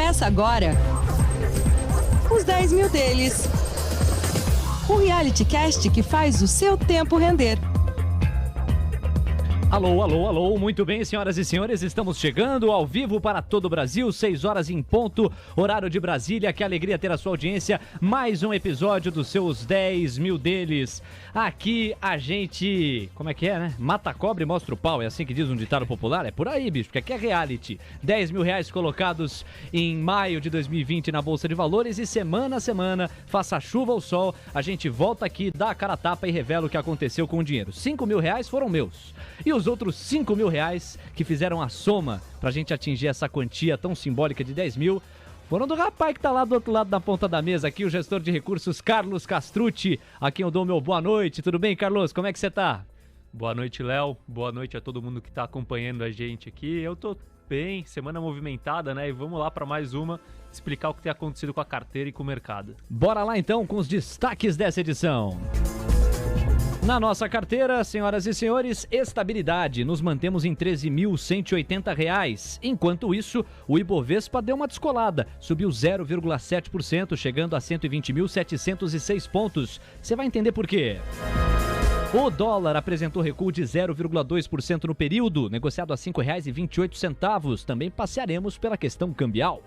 Começa agora os 10 mil deles. O reality cast que faz o seu tempo render. Alô, alô, alô, muito bem, senhoras e senhores, estamos chegando ao vivo para todo o Brasil, 6 horas em ponto, horário de Brasília, que alegria ter a sua audiência, mais um episódio dos seus 10 mil deles. Aqui a gente, como é que é, né? Mata a cobra e mostra o pau, é assim que diz um ditado popular? É por aí, bicho, porque aqui é reality. 10 mil reais colocados em maio de 2020 na Bolsa de Valores e semana a semana, faça chuva ou sol, a gente volta aqui, dá a cara a tapa e revela o que aconteceu com o dinheiro. 5 mil reais foram meus. E os outros 5 mil reais que fizeram a soma pra gente atingir essa quantia tão simbólica de 10 mil foram do rapaz que tá lá do outro lado da ponta da mesa aqui, o gestor de recursos Carlos Castrucci, a quem eu dou meu boa noite. Tudo bem, Carlos? Como é que você tá? Boa noite, Léo. Boa noite a todo mundo que tá acompanhando a gente aqui. Eu tô bem, semana movimentada, né? E vamos lá pra mais uma, explicar o que tem acontecido com a carteira e com o mercado. Bora lá então com os destaques dessa edição. Na nossa carteira, senhoras e senhores, estabilidade. Nos mantemos em R$ 13.180. Enquanto isso, o Ibovespa deu uma descolada. Subiu 0,7%, chegando a 120.706 pontos. Você vai entender por quê. O dólar apresentou recuo de 0,2% no período, negociado a R$ 5,28. Também passearemos pela questão cambial.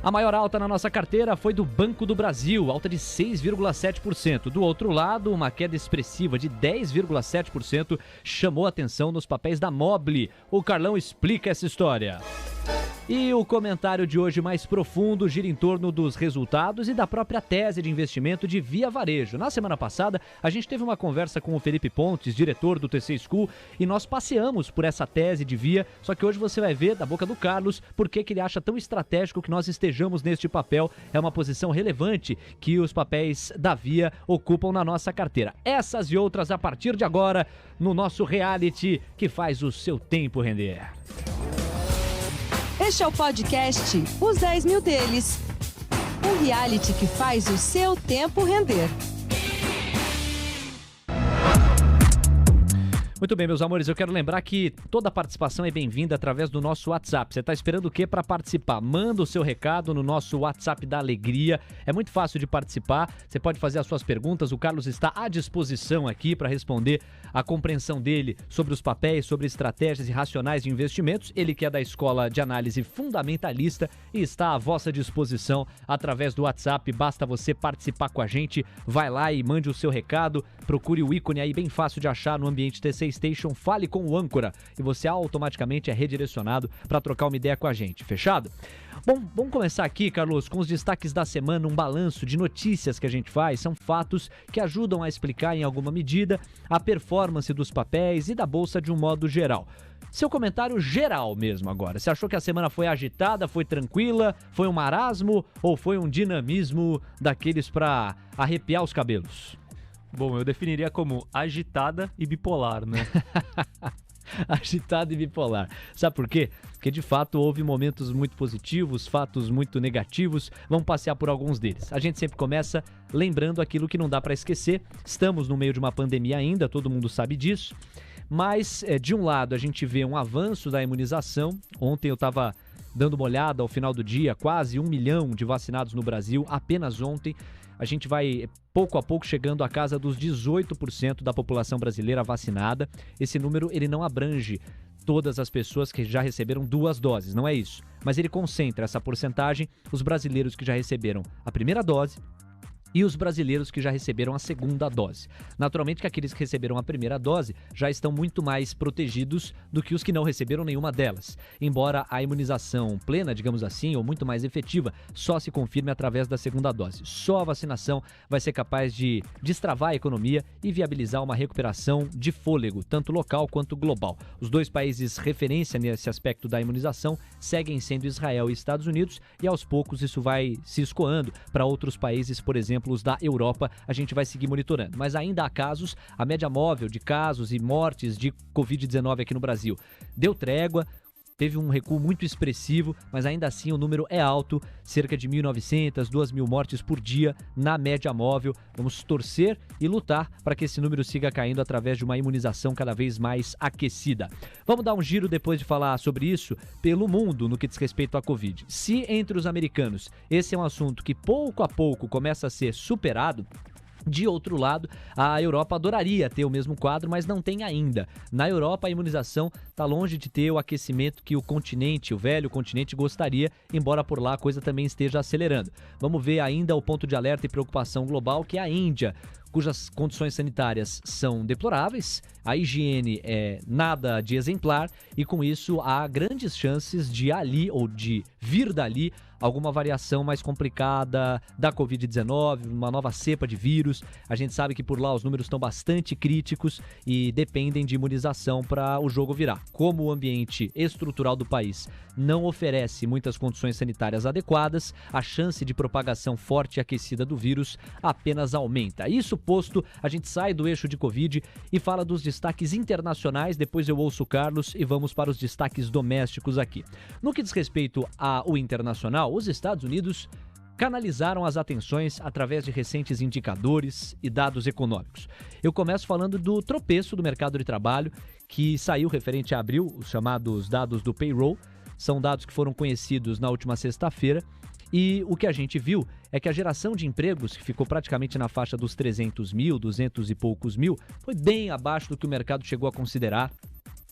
A maior alta na nossa carteira foi do Banco do Brasil, alta de 6,7%. Do outro lado, uma queda expressiva de 10,7% chamou a atenção nos papéis da Mobile. O Carlão explica essa história. E o comentário de hoje mais profundo gira em torno dos resultados e da própria tese de investimento de Via Varejo. Na semana passada, a gente teve uma conversa com o Felipe Pontes, diretor do TC School, e nós passeamos por essa tese de Via, só que hoje você vai ver da boca do Carlos por que ele acha tão estratégico que nós estejamos neste papel. É uma posição relevante que os papéis da Via ocupam na nossa carteira. Essas e outras a partir de agora no nosso reality que faz o seu tempo render. Este é o podcast Os 10 mil deles. Um reality que faz o seu tempo render. Muito bem, meus amores, eu quero lembrar que toda participação é bem-vinda através do nosso WhatsApp. Você está esperando o quê para participar? Manda o seu recado no nosso WhatsApp da Alegria. É muito fácil de participar, você pode fazer as suas perguntas. O Carlos está à disposição aqui para responder a compreensão dele sobre os papéis, sobre estratégias e racionais de investimentos. Ele que é da Escola de Análise Fundamentalista e está à vossa disposição através do WhatsApp. Basta você participar com a gente, vai lá e mande o seu recado. Procure o ícone aí bem fácil de achar no ambiente TC Station, fale com o âncora e você automaticamente é redirecionado para trocar uma ideia com a gente, fechado? Bom, vamos começar aqui, Carlos, com os destaques da semana, um balanço de notícias que a gente faz, são fatos que ajudam a explicar em alguma medida a performance dos papéis e da bolsa de um modo geral. Seu comentário geral mesmo agora, você achou que a semana foi agitada, foi tranquila, foi um marasmo ou foi um dinamismo daqueles para arrepiar os cabelos? Bom, eu definiria como agitada e bipolar, né? Agitada e bipolar. Sabe por quê? Porque de fato houve momentos muito positivos, fatos muito negativos. Vamos passear por alguns deles. A gente sempre começa lembrando aquilo que não dá para esquecer. Estamos no meio de uma pandemia ainda, todo mundo sabe disso. Mas, de um lado, a gente vê um avanço da imunização. Ontem eu estava dando uma olhada ao final do dia, quase 1 milhão de vacinados no Brasil, apenas ontem. A gente vai pouco a pouco chegando à casa dos 18% da população brasileira vacinada. Esse número ele não abrange todas as pessoas que já receberam 2 doses, não é isso. Mas ele concentra essa porcentagem, os brasileiros que já receberam a primeira dose e os brasileiros que já receberam a segunda dose. Naturalmente que aqueles que receberam a primeira dose já estão muito mais protegidos do que os que não receberam nenhuma delas. Embora a imunização plena, digamos assim, ou muito mais efetiva, só se confirme através da segunda dose. Só a vacinação vai ser capaz de destravar a economia e viabilizar uma recuperação de fôlego, tanto local quanto global. Os 2 países referência nesse aspecto da imunização seguem sendo Israel e Estados Unidos, e aos poucos isso vai se escoando para outros países, por exemplo, os da Europa, a gente vai seguir monitorando. Mas ainda há casos, a média móvel de casos e mortes de Covid-19 aqui no Brasil deu trégua, teve um recuo muito expressivo, mas ainda assim o número é alto, cerca de 1.900, 2.000 mortes por dia na média móvel. Vamos torcer e lutar para que esse número siga caindo através de uma imunização cada vez mais aquecida. Vamos dar um giro depois de falar sobre isso pelo mundo no que diz respeito à Covid. Se entre os americanos esse é um assunto que pouco a pouco começa a ser superado, de outro lado, a Europa adoraria ter o mesmo quadro, mas não tem ainda. Na Europa, a imunização está longe de ter o aquecimento que o continente, o velho continente, gostaria, embora por lá a coisa também esteja acelerando. Vamos ver ainda o ponto de alerta e preocupação global, que é a Índia, cujas condições sanitárias são deploráveis, a higiene é nada de exemplar e com isso há grandes chances de ali ou de vir dali alguma variação mais complicada da Covid-19, uma nova cepa de vírus. A gente sabe que por lá os números estão bastante críticos e dependem de imunização para o jogo virar. Como o ambiente estrutural do país não oferece muitas condições sanitárias adequadas, a chance de propagação forte e aquecida do vírus apenas aumenta. Isso posto, a gente sai do eixo de Covid e fala dos destaques internacionais, depois eu ouço o Carlos e vamos para os destaques domésticos aqui. No que diz respeito ao internacional, os Estados Unidos canalizaram as atenções através de recentes indicadores e dados econômicos. Eu começo falando do tropeço do mercado de trabalho, que saiu referente a abril, os chamados dados do payroll. São dados que foram conhecidos na última sexta-feira. E o que a gente viu é que a geração de empregos, que ficou praticamente na faixa dos 300 mil, 200 e poucos mil, foi bem abaixo do que o mercado chegou a considerar,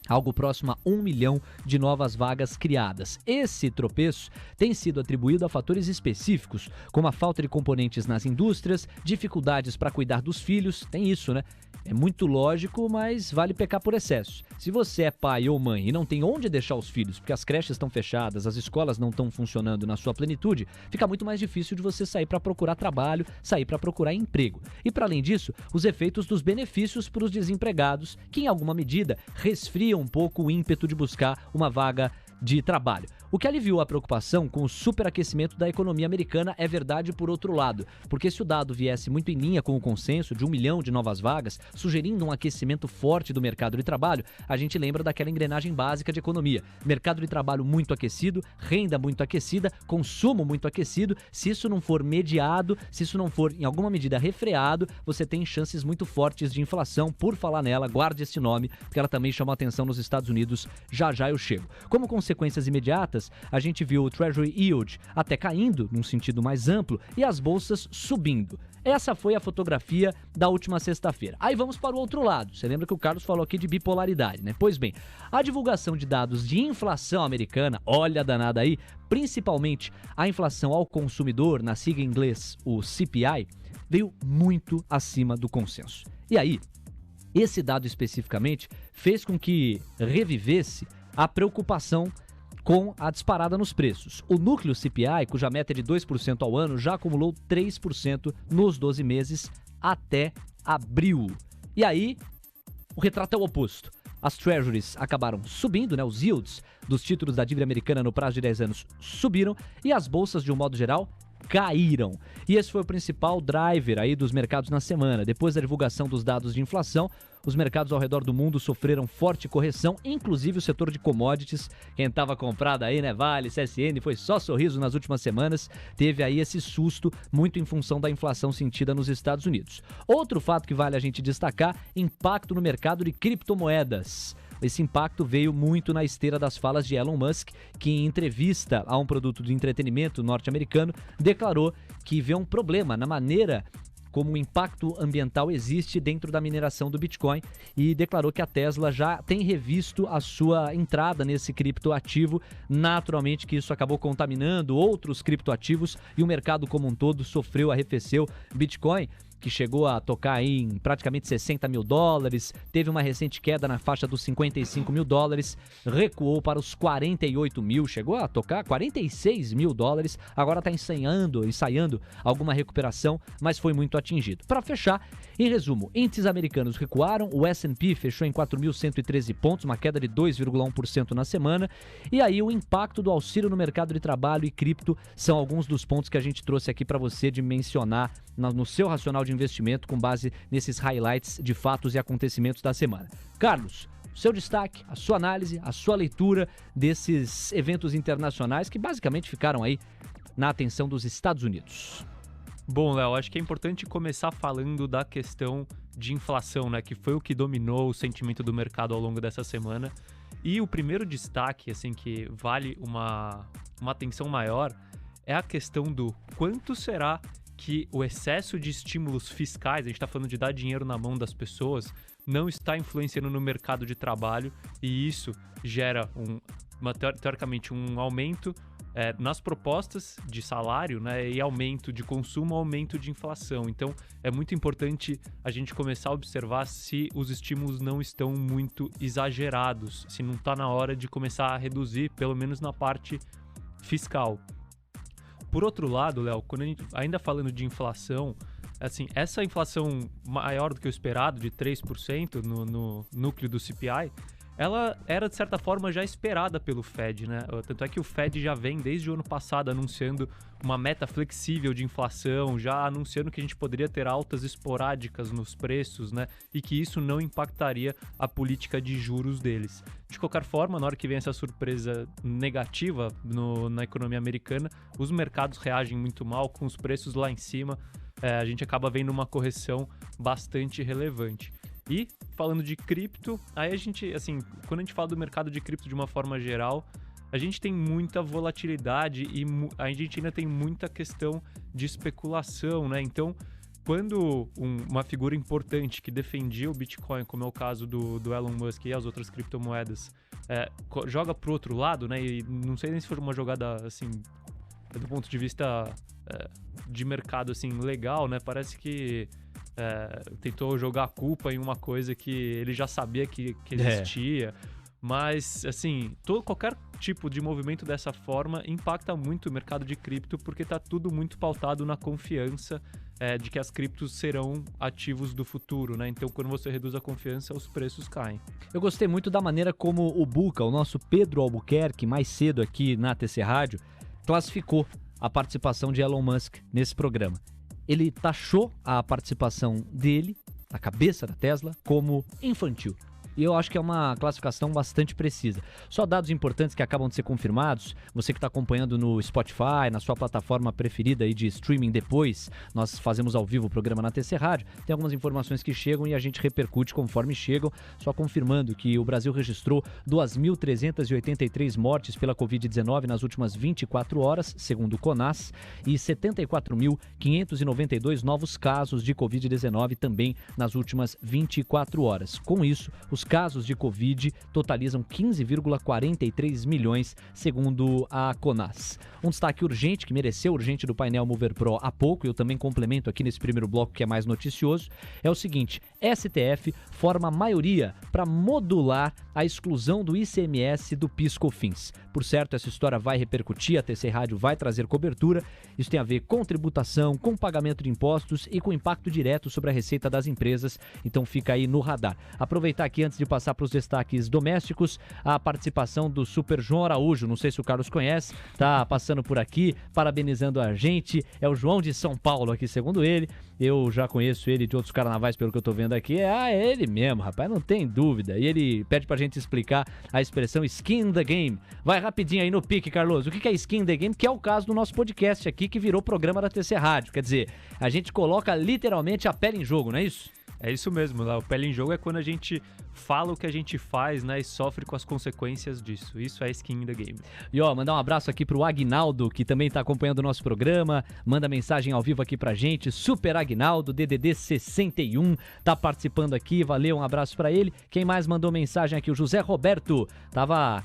algo próximo a 1 milhão de novas vagas criadas. Esse tropeço tem sido atribuído a fatores específicos, como a falta de componentes nas indústrias, dificuldades para cuidar dos filhos, tem isso, né? É muito lógico, mas vale pecar por excesso. Se você é pai ou mãe e não tem onde deixar os filhos, porque as creches estão fechadas, as escolas não estão funcionando na sua plenitude, fica muito mais difícil de você sair para procurar trabalho, sair para procurar emprego. E para além disso, os efeitos dos benefícios para os desempregados, que em alguma medida resfriam um pouco o ímpeto de buscar uma vaga de trabalho. O que aliviou a preocupação com o superaquecimento da economia americana é verdade por outro lado, porque se o dado viesse muito em linha com o consenso de 1 milhão de novas vagas, sugerindo um aquecimento forte do mercado de trabalho, a gente lembra daquela engrenagem básica de economia. Mercado de trabalho muito aquecido, renda muito aquecida, consumo muito aquecido. Se isso não for mediado, se isso não for em alguma medida refreado, você tem chances muito fortes de inflação. Por falar nela, guarde esse nome, porque ela também chamou a atenção nos Estados Unidos. Já já eu chego. Como consequências imediatas, a gente viu o Treasury Yield até caindo, num sentido mais amplo, e as bolsas subindo. Essa foi a fotografia da última sexta-feira. Aí vamos para o outro lado. Você lembra que o Carlos falou aqui de bipolaridade, né? Pois bem, a divulgação de dados de inflação americana, olha a danada aí, principalmente a inflação ao consumidor, na sigla em inglês, o CPI, veio muito acima do consenso. E aí, esse dado especificamente fez com que revivesse a preocupação com a disparada nos preços. O núcleo CPI, cuja meta é de 2% ao ano, já acumulou 3% nos 12 meses até abril. E aí, o retrato é o oposto. As treasuries acabaram subindo, né? Os yields dos títulos da dívida americana no prazo de 10 anos subiram e as bolsas, de um modo geral, caíram. E esse foi o principal driver aí dos mercados na semana. Depois da divulgação dos dados de inflação, os mercados ao redor do mundo sofreram forte correção, inclusive o setor de commodities. Quem estava comprado aí, né, Vale, CSN, foi só sorriso nas últimas semanas, teve aí esse susto muito em função da inflação sentida nos Estados Unidos. Outro fato que vale a gente destacar, impacto no mercado de criptomoedas. Esse impacto veio muito na esteira das falas de Elon Musk, que em entrevista a um produto de entretenimento norte-americano, declarou que vê um problema na maneira como o impacto ambiental existe dentro da mineração do Bitcoin e declarou que a Tesla já tem revisto a sua entrada nesse criptoativo. Naturalmente que isso acabou contaminando outros criptoativos e o mercado como um todo sofreu, arrefeceu. Bitcoin, que chegou a tocar aí em praticamente 60 mil dólares, teve uma recente queda na faixa dos 55 mil dólares, recuou para os 48 mil, chegou a tocar 46 mil dólares, agora está ensaiando alguma recuperação, mas foi muito atingido. Para fechar, em resumo, índices americanos recuaram, o S&P fechou em 4.113 pontos, uma queda de 2,1% na semana, e aí o impacto do auxílio no mercado de trabalho e cripto são alguns dos pontos que a gente trouxe aqui para você de mencionar no seu racional de investimento com base nesses highlights de fatos e acontecimentos da semana. Carlos, seu destaque, a sua análise, a sua leitura desses eventos internacionais que basicamente ficaram aí na atenção dos Estados Unidos. Bom, Léo, acho que é importante começar falando da questão de inflação, né, que foi o que dominou o sentimento do mercado ao longo dessa semana. E o primeiro destaque, assim, que vale uma atenção maior, é a questão do quanto será que o excesso de estímulos fiscais, a gente está falando de dar dinheiro na mão das pessoas, não está influenciando no mercado de trabalho, e isso gera teoricamente um aumento nas propostas de salário, né, e aumento de consumo, aumento de inflação. Então, é muito importante a gente começar a observar se os estímulos não estão muito exagerados, se não está na hora de começar a reduzir, pelo menos na parte fiscal. Por outro lado, Léo, quando ainda falando de inflação, assim, essa inflação maior do que o esperado, de 3% no núcleo do CPI, ela era, de certa forma, já esperada pelo Fed, né? Tanto é que o Fed já vem, desde o ano passado, anunciando uma meta flexível de inflação, já anunciando que a gente poderia ter altas esporádicas nos preços, né? E que isso não impactaria a política de juros deles. De qualquer forma, na hora que vem essa surpresa negativa na economia americana, os mercados reagem muito mal, com os preços lá em cima, a gente acaba vendo uma correção bastante relevante. E, falando de cripto, aí a gente, assim, quando a gente fala do mercado de cripto de uma forma geral, a gente tem muita volatilidade e a gente ainda tem muita questão de especulação, né? Então, quando uma figura importante que defendia o Bitcoin, como é o caso do Elon Musk e as outras criptomoedas, joga pro outro lado, né? E não sei nem se foi uma jogada, assim, do ponto de vista de mercado, assim, legal, né? Parece que tentou jogar a culpa em uma coisa que ele já sabia que existia. Mas, assim, qualquer tipo de movimento dessa forma impacta muito o mercado de cripto, porque tá tudo muito pautado na confiança de que as criptos serão ativos do futuro, né? Então, quando você reduz a confiança, os preços caem. Eu gostei muito da maneira como o Buca, o nosso Pedro Albuquerque, mais cedo aqui na TC Rádio, classificou a participação de Elon Musk nesse programa. Ele taxou a participação dele, a cabeça da Tesla, como infantil. E eu acho que é uma classificação bastante precisa. Só dados importantes que acabam de ser confirmados. Você que está acompanhando no Spotify, na sua plataforma preferida aí de streaming depois, nós fazemos ao vivo o programa na TC Rádio. Tem algumas informações que chegam e a gente repercute conforme chegam. Só confirmando que o Brasil registrou 2.383 mortes pela Covid-19 nas últimas 24 horas, segundo o CONAS, e 74.592 novos casos de Covid-19 também nas últimas 24 horas. Com isso, os casos de Covid totalizam 15,43 milhões, segundo a CONAS. Um destaque urgente, que mereceu urgente do painel Mover Pro há pouco, e eu também complemento aqui nesse primeiro bloco que é mais noticioso, é o seguinte: STF forma maioria para modular a exclusão do ICMS do PIS/COFINS. Por certo, essa história vai repercutir, a TC Rádio vai trazer cobertura. Isso tem a ver com tributação, com pagamento de impostos e com impacto direto sobre a receita das empresas, então fica aí no radar. Aproveitar aqui, antes de passar para os destaques domésticos, a participação do Super João Araújo, não sei se o Carlos conhece, tá passando por aqui, parabenizando a gente, é o João de São Paulo aqui, segundo ele. Eu já conheço ele de outros carnavais, pelo que eu tô vendo aqui, é ele mesmo, rapaz, não tem dúvida. E ele pede pra gente explicar a expressão skin in the game. Vai rapidinho aí no pique, Carlos, o que é skin in the game? Que é o caso do nosso podcast aqui, que virou programa da TC Rádio, quer dizer, a gente coloca literalmente a pele em jogo, não é isso? É isso mesmo, o pele em jogo é quando a gente fala o que a gente faz, né, e sofre com as consequências disso. Isso é skin in the game. E mandar um abraço aqui pro Aguinaldo, que também tá acompanhando o nosso programa, manda mensagem ao vivo aqui pra gente, Super Aguinaldo, DDD 61, tá participando aqui, valeu, um abraço pra ele. Quem mais mandou mensagem aqui? O José Roberto, tava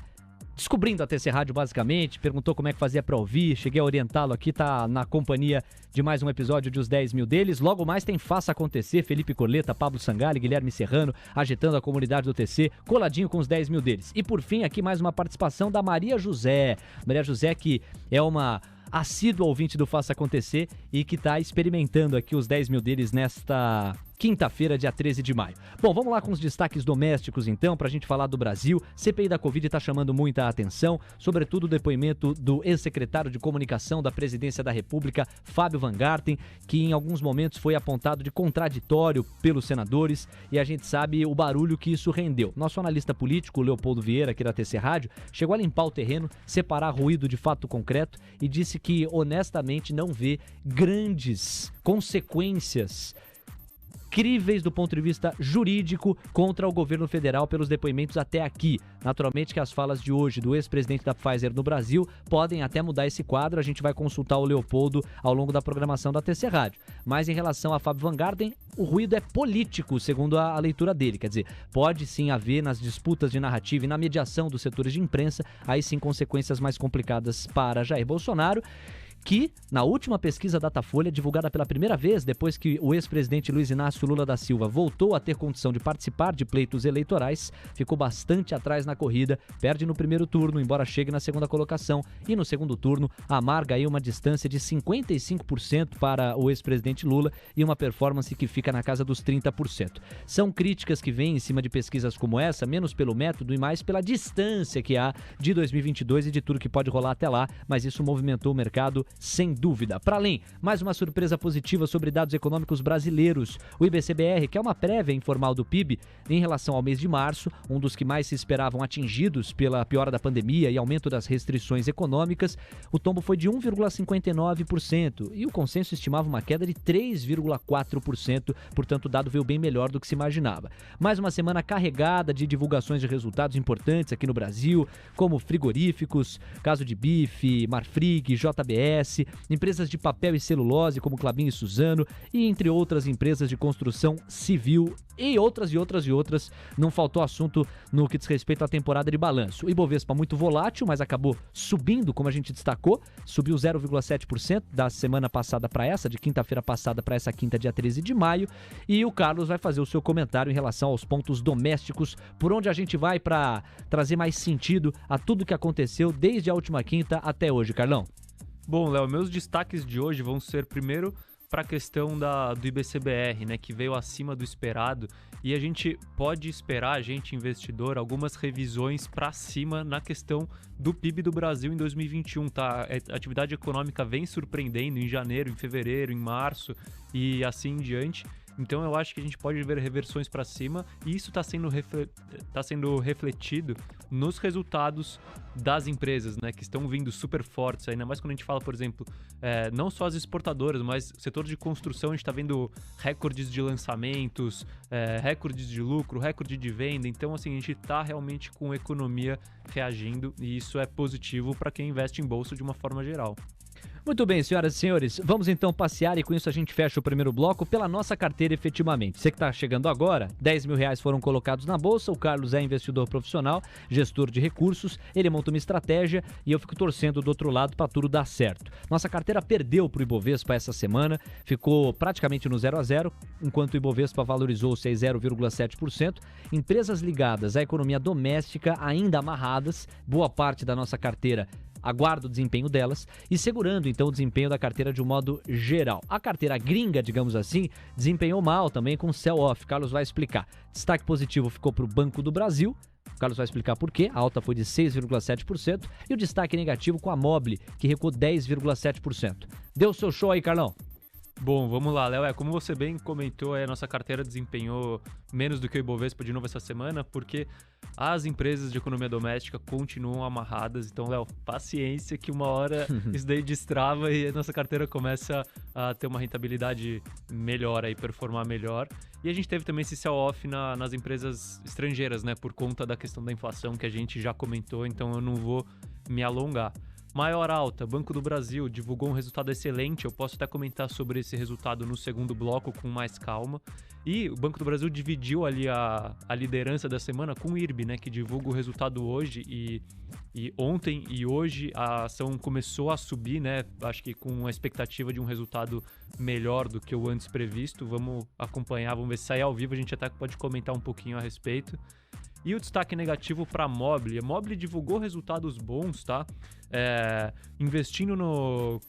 descobrindo a TC Rádio basicamente, perguntou como é que fazia pra ouvir, cheguei a orientá-lo aqui, tá na companhia de mais um episódio de Os 10 Mil deles. Logo mais tem Faça Acontecer, Felipe Corleta, Pablo Sangalli, Guilherme Serrano, agitando a comunidade do TC, coladinho com Os 10 Mil deles. E por fim, aqui mais uma participação da Maria José. Maria José, que é uma assídua ouvinte do Faça Acontecer e que tá experimentando aqui Os 10 Mil deles nesta quinta-feira, dia 13 de maio. Bom, vamos lá com os destaques domésticos então, pra gente falar do Brasil. CPI da Covid tá chamando muita atenção, sobretudo o depoimento do ex-secretário de Comunicação da Presidência da República, Fábio Van Garten, que em alguns momentos foi apontado de contraditório pelos senadores, e a gente sabe o barulho que isso rendeu. Nosso analista político, Leopoldo Vieira, aqui da TC Rádio, chegou a limpar o terreno, separar ruído de fato concreto e disse que honestamente não vê grandes consequências críveis do ponto de vista jurídico contra o governo federal pelos depoimentos até aqui. Naturalmente que as falas de hoje do ex-presidente da Pfizer no Brasil podem até mudar esse quadro, a gente vai consultar o Leopoldo ao longo da programação da TC Rádio. Mas em relação a Fábio Van Garten, o ruído é político, segundo a leitura dele, quer dizer, pode sim haver nas disputas de narrativa e na mediação dos setores de imprensa, aí sim consequências mais complicadas para Jair Bolsonaro, que, na última pesquisa Datafolha, divulgada pela primeira vez depois que o ex-presidente Luiz Inácio Lula da Silva voltou a ter condição de participar de pleitos eleitorais, ficou bastante atrás na corrida, perde no primeiro turno, embora chegue na segunda colocação, e no segundo turno amarga aí uma distância de 55% para o ex-presidente Lula e uma performance que fica na casa dos 30%. São críticas que vêm em cima de pesquisas como essa, menos pelo método e mais pela distância que há de 2022 e de tudo que pode rolar até lá, mas isso movimentou o mercado sem dúvida. Para além, mais uma surpresa positiva sobre dados econômicos brasileiros. O IBCBR, que é uma prévia informal do PIB, em relação ao mês de março, um dos que mais se esperavam atingidos pela piora da pandemia e aumento das restrições econômicas, o tombo foi de 1,59% e o consenso estimava uma queda de 3,4%, portanto o dado veio bem melhor do que se imaginava. Mais uma semana carregada de divulgações de resultados importantes aqui no Brasil, como frigoríficos, caso de bife, Marfrig, JBS, empresas de papel e celulose como Klabin e Suzano e entre outras empresas de construção civil e outras. Não faltou assunto no que diz respeito à temporada de balanço. O Ibovespa muito volátil, mas acabou subindo, como a gente destacou, subiu 0,7% da semana passada para essa, de quinta-feira passada para essa quinta, dia 13 de maio, e o Carlos vai fazer o seu comentário em relação aos pontos domésticos, por onde a gente vai para trazer mais sentido a tudo que aconteceu desde a última quinta até hoje, Carlão. Bom, Léo, meus destaques de hoje vão ser primeiro para a questão do IBCBR, né, que veio acima do esperado, e a gente pode esperar, investidor, algumas revisões para cima na questão do PIB do Brasil em 2021, tá? A atividade econômica vem surpreendendo em janeiro, em fevereiro, em março e assim em diante. Então eu acho que a gente pode ver reversões para cima e isso está sendo refletido nos resultados das empresas, né, que estão vindo super fortes, ainda mais quando a gente fala, por exemplo, não só as exportadoras, mas o setor de construção, a gente está vendo recordes de lançamentos, recordes de lucro, recorde de venda. Então, assim, a gente está realmente com a economia reagindo e isso é positivo para quem investe em bolsa de uma forma geral. Muito bem, senhoras e senhores, vamos então passear e com isso a gente fecha o primeiro bloco pela nossa carteira efetivamente. Você que está chegando agora, R$10 mil foram colocados na bolsa, o Carlos é investidor profissional, gestor de recursos, ele monta uma estratégia e eu fico torcendo do outro lado para tudo dar certo. Nossa carteira perdeu para o Ibovespa essa semana, ficou praticamente no 0 a 0, enquanto o Ibovespa valorizou-se 0,7%. Empresas ligadas à economia doméstica ainda amarradas, boa parte da nossa carteira aguarda o desempenho delas e segurando então o desempenho da carteira de um modo geral. A carteira gringa, digamos assim, desempenhou mal também com sell-off. Carlos vai explicar. Destaque positivo ficou para o Banco do Brasil. O Carlos vai explicar por quê. A alta foi de 6,7% e o destaque negativo com a Mobile, que recuou 10,7%. Deu o seu show aí, Carlão. Bom, vamos lá, Léo. Como você bem comentou, a nossa carteira desempenhou menos do que o Ibovespa de novo essa semana, porque as empresas de economia doméstica continuam amarradas. Então, Léo, paciência que uma hora isso daí destrava e a nossa carteira começa a ter uma rentabilidade melhor, aí, performar melhor. E a gente teve também esse sell-off nas empresas estrangeiras, né, por conta da questão da inflação que a gente já comentou, então eu não vou me alongar. Maior alta, Banco do Brasil divulgou um resultado excelente, eu posso até comentar sobre esse resultado no segundo bloco com mais calma. E o Banco do Brasil dividiu ali a liderança da semana com o IRB, né, que divulga o resultado hoje e ontem e hoje a ação começou a subir, né, acho que com a expectativa de um resultado melhor do que o antes previsto. Vamos acompanhar, vamos ver se sair ao vivo, a gente até pode comentar um pouquinho a respeito. E o destaque negativo para a Mobile. A Mobile divulgou resultados bons, tá? Investindo no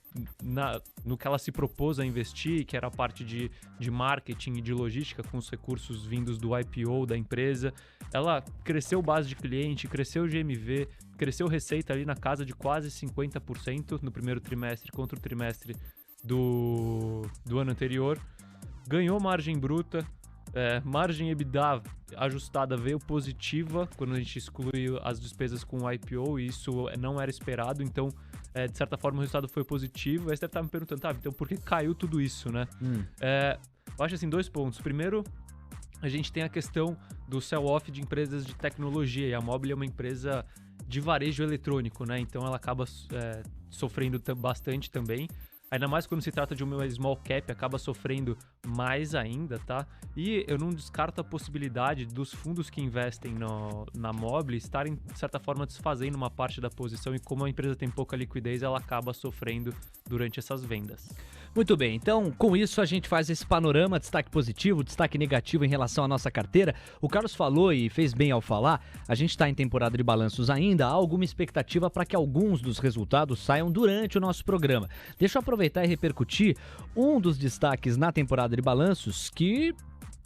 que ela se propôs a investir, que era a parte de marketing e de logística com os recursos vindos do IPO da empresa. Ela cresceu base de cliente, cresceu GMV, cresceu receita ali na casa de quase 50% no primeiro trimestre contra o trimestre do ano anterior. Ganhou margem bruta. Margem EBITDA ajustada veio positiva quando a gente exclui as despesas com o IPO, e isso não era esperado, então de certa forma o resultado foi positivo. Aí você deve estar me perguntando, então por que caiu tudo isso, né? Eu acho assim, 2 pontos. Primeiro, a gente tem a questão do sell-off de empresas de tecnologia, e a Mobile é uma empresa de varejo eletrônico, né? Então ela acaba sofrendo bastante também. Ainda mais quando se trata de uma small cap, acaba sofrendo mais ainda, tá? E eu não descarto a possibilidade dos fundos que investem na Mobile estarem, de certa forma, desfazendo uma parte da posição, e como a empresa tem pouca liquidez, ela acaba sofrendo durante essas vendas. Muito bem, então com isso a gente faz esse panorama, destaque positivo, destaque negativo em relação à nossa carteira. O Carlos falou e fez bem ao falar, a gente está em temporada de balanços ainda, há alguma expectativa para que alguns dos resultados saiam durante o nosso programa. Deixa eu aproveitar e repercutir um dos destaques na temporada de balanços que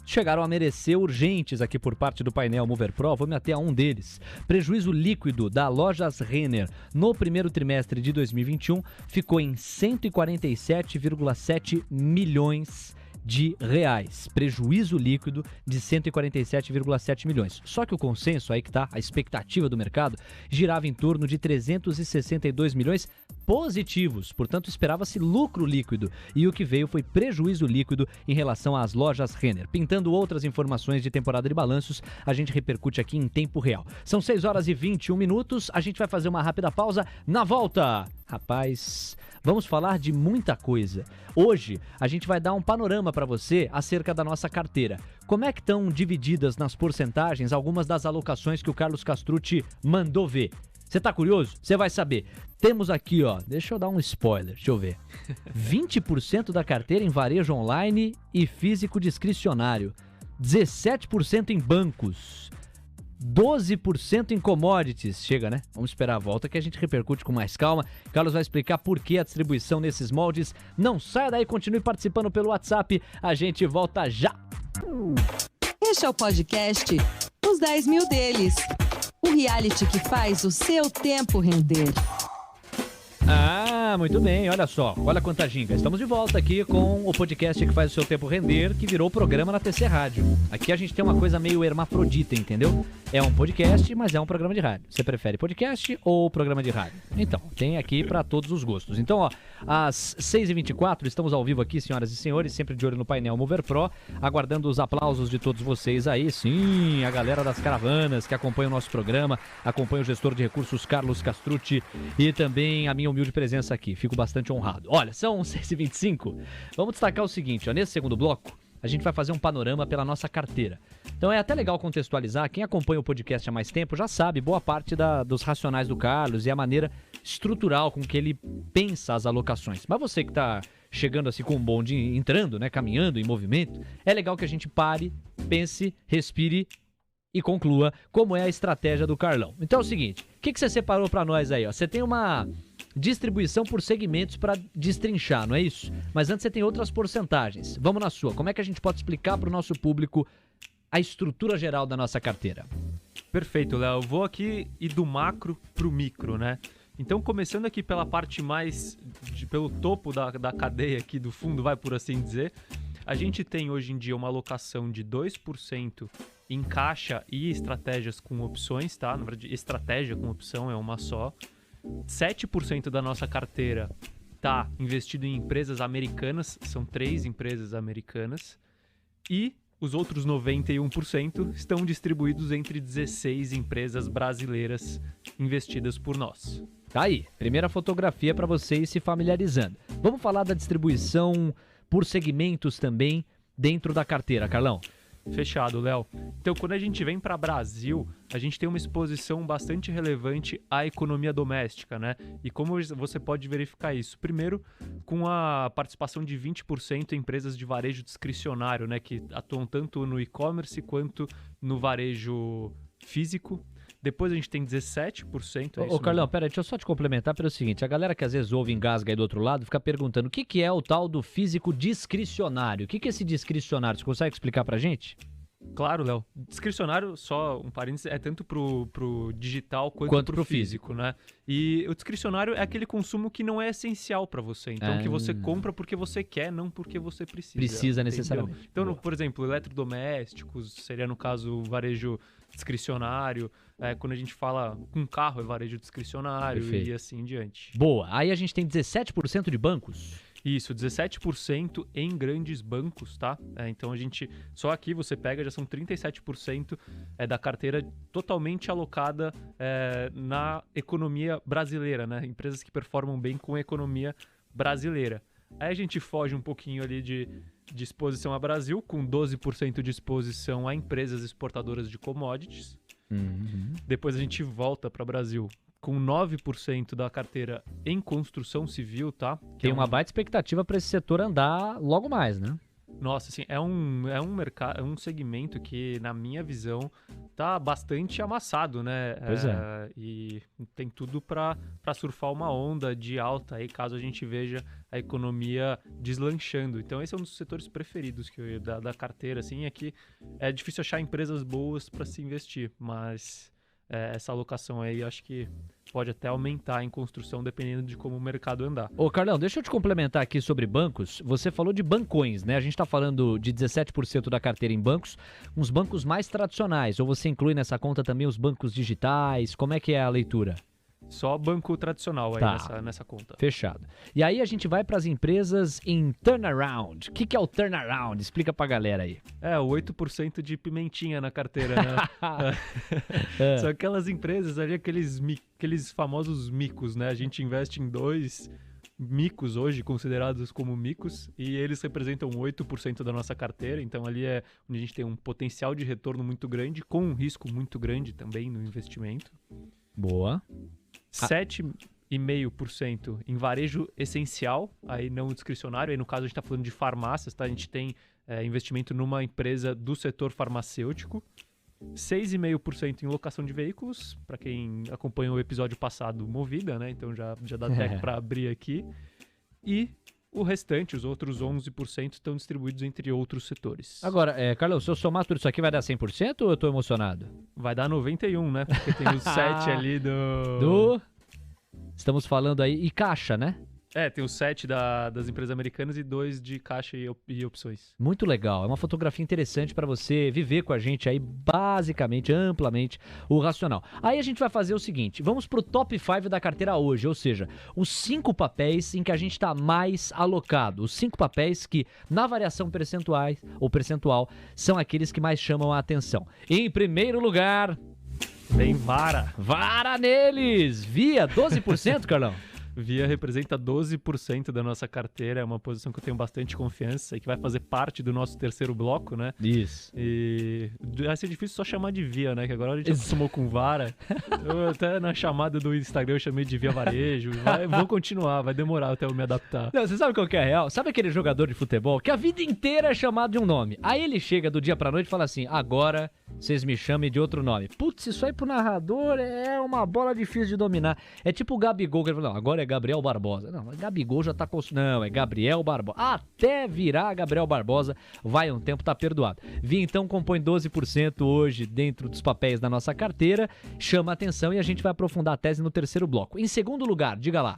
chegaram a merecer urgentes aqui por parte do painel Mover Pro. Vou me ater a um deles. Prejuízo líquido da Lojas Renner no primeiro trimestre de 2021 ficou em 147,7 milhões de reais. Prejuízo líquido de 147,7 milhões. Só que o consenso, aí que tá, a expectativa do mercado, girava em torno de 362 milhões positivos. Portanto, esperava-se lucro líquido. E o que veio foi prejuízo líquido em relação às Lojas Renner. Pintando outras informações de temporada de balanços, a gente repercute aqui em tempo real. São 6 horas e 21 minutos. A gente vai fazer uma rápida pausa. Na volta, rapaz, vamos falar de muita coisa. Hoje, a gente vai dar um panorama para você acerca da nossa carteira. Como é que estão divididas nas porcentagens algumas das alocações que o Carlos Castrucci mandou ver? Você tá curioso? Você vai saber. Temos aqui, deixa eu dar um spoiler, deixa eu ver. 20% da carteira em varejo online e físico discricionário. 17% em bancos. 12% em commodities. Chega, né? Vamos esperar a volta que a gente repercute com mais calma. Carlos vai explicar por que a distribuição nesses moldes. Não saia daí, continue participando pelo WhatsApp. A gente volta já. Este é o podcast Os 10 Mil Deles. O reality que faz o seu tempo render. Ah, muito bem, olha só, olha quanta ginga. Estamos de volta aqui com o podcast que faz o seu tempo render, que virou programa na TC Rádio. Aqui a gente tem uma coisa meio hermafrodita, entendeu? É um podcast, mas é um programa de rádio. Você prefere podcast ou programa de rádio? Então, tem aqui para todos os gostos. Então, às 6h24, estamos ao vivo aqui, senhoras e senhores, sempre de olho no painel Mover Pro, aguardando os aplausos de todos vocês aí. Sim, a galera das caravanas que acompanha o nosso programa, acompanha o gestor de recursos Carlos Castrucci e também a minha humilde presença aqui. Fico bastante honrado. Olha, são 6h25. Vamos destacar o seguinte, nesse segundo bloco, a gente vai fazer um panorama pela nossa carteira. Então é até legal contextualizar, quem acompanha o podcast há mais tempo já sabe boa parte dos racionais do Carlos e a maneira estrutural com que ele pensa as alocações. Mas você que está chegando assim com um bonde, entrando, né, caminhando em movimento, é legal que a gente pare, pense, respire e conclua como é a estratégia do Carlão. Então é o seguinte, o que você separou para nós aí? Você tem uma distribuição por segmentos para destrinchar, não é isso? Mas antes você tem outras porcentagens. Vamos na sua. Como é que a gente pode explicar para o nosso público a estrutura geral da nossa carteira? Perfeito, Léo. Eu vou aqui ir do macro para o micro, né? Então, começando aqui pela parte mais, pelo topo da cadeia aqui do fundo, vai por assim dizer, a gente tem hoje em dia uma alocação de 2% em caixa e estratégias com opções, tá? Na verdade, estratégia com opção é uma só. 7% da nossa carteira está investido em empresas americanas, são 3 empresas americanas, e os outros 91% estão distribuídos entre 16 empresas brasileiras investidas por nós. Tá aí, primeira fotografia para você ir se familiarizando. Vamos falar da distribuição por segmentos também dentro da carteira, Carlão. Fechado, Léo. Então, quando a gente vem para Brasil, a gente tem uma exposição bastante relevante à economia doméstica, né? E como você pode verificar isso? Primeiro, com a participação de 20% em empresas de varejo discricionário, né? Que atuam tanto no e-commerce quanto no varejo físico. Depois a gente tem 17%. Ô, Carlão, pera, deixa eu só te complementar pelo seguinte, a galera que às vezes ouve engasga aí do outro lado, fica perguntando o que é o tal do físico discricionário? O que é esse discricionário? Você consegue explicar pra gente? Claro, Léo. Discricionário, só um parênteses, é tanto pro digital quanto pro físico, né? E o discricionário é aquele consumo que não é essencial para você. Então, que você compra porque você quer, não porque você precisa. Precisa necessariamente. Então, por exemplo, eletrodomésticos, seria no caso varejo discricionário. Quando a gente fala com carro, é varejo discricionário. Perfeito. E assim em diante. Boa. Aí a gente tem 17% de bancos. Isso, 17% em grandes bancos, tá? Então a gente, só aqui você pega, já são 37% da carteira totalmente alocada na economia brasileira, né? Empresas que performam bem com a economia brasileira. Aí a gente foge um pouquinho ali de exposição a Brasil, com 12% de exposição a empresas exportadoras de commodities. Uhum. Depois a gente volta para o Brasil com 9% da carteira em construção civil, tá? Tem uma baita expectativa para esse setor andar logo mais, né? Nossa, assim, é um mercado, é um segmento que, na minha visão, tá bastante amassado, né? Pois E tem tudo para surfar uma onda de alta aí, caso a gente veja a economia deslanchando. Então, esse é um dos setores preferidos da carteira, assim, é que é difícil achar empresas boas para se investir, mas essa alocação aí, acho que pode até aumentar em construção, dependendo de como o mercado andar. Ô, Carlão, deixa eu te complementar aqui sobre bancos. Você falou de bancões, né? A gente está falando de 17% da carteira em bancos, uns bancos mais tradicionais. Ou você inclui nessa conta também os bancos digitais? Como é que é a leitura? Só banco tradicional aí nessa conta. Fechado. E aí a gente vai para as empresas em turnaround. O que é o turnaround? Explica pra galera aí. O 8% de pimentinha na carteira, né? São aquelas empresas ali, aqueles famosos micos, né? A gente investe em 2 micos hoje, considerados como micos, e eles representam 8% da nossa carteira. Então ali é onde a gente tem um potencial de retorno muito grande, com um risco muito grande também no investimento. Boa. 7,5% em varejo essencial, aí não discricionário, aí no caso a gente está falando de farmácias, tá? A gente tem investimento numa empresa do setor farmacêutico, 6,5% em locação de veículos, para quem acompanhou o episódio passado, Movida, né? Então já dá até para abrir aqui, e o restante, os outros 11%, estão distribuídos entre outros setores. Agora, Carlos, se eu somar tudo isso aqui, vai dar 100% ou eu tô emocionado? Vai dar 91%, né? Porque tem os 7 ali do... Estamos falando aí, e caixa, né? Tem os 7 das empresas americanas e 2 de caixa e opções. Muito legal, é uma fotografia interessante para você viver com a gente aí, basicamente, amplamente, o racional. Aí a gente vai fazer o seguinte, vamos pro top 5 da carteira hoje, ou seja, os 5 papéis em que a gente está mais alocado, os 5 papéis que, na variação percentual, são aqueles que mais chamam a atenção. Em primeiro lugar... Tem Vara. Vara neles! Via 12%, Carlão? Via representa 12% da nossa carteira, é uma posição que eu tenho bastante confiança e que vai fazer parte do nosso terceiro bloco, né? Isso. E vai ser difícil só chamar de Via, né? Que agora a gente acostumou com Vara. Eu até na chamada do Instagram eu chamei de Via Varejo. Vou continuar, vai demorar até eu me adaptar. Não, você sabe qual que é a real? Sabe aquele jogador de futebol que a vida inteira é chamado de um nome? Aí ele chega do dia pra noite e fala assim, agora vocês me chamem de outro nome. Putz, isso aí pro narrador é uma bola difícil de dominar. É tipo o Gabigol, que ele fala, não, agora é Gabriel Barbosa. Não, Gabigol já tá com... Não, é Gabriel Barbosa. Até virar Gabriel Barbosa, vai um tempo, tá perdoado. Via então compõe 12% hoje dentro dos papéis da nossa carteira, chama atenção e a gente vai aprofundar a tese no terceiro bloco. Em segundo lugar, diga lá.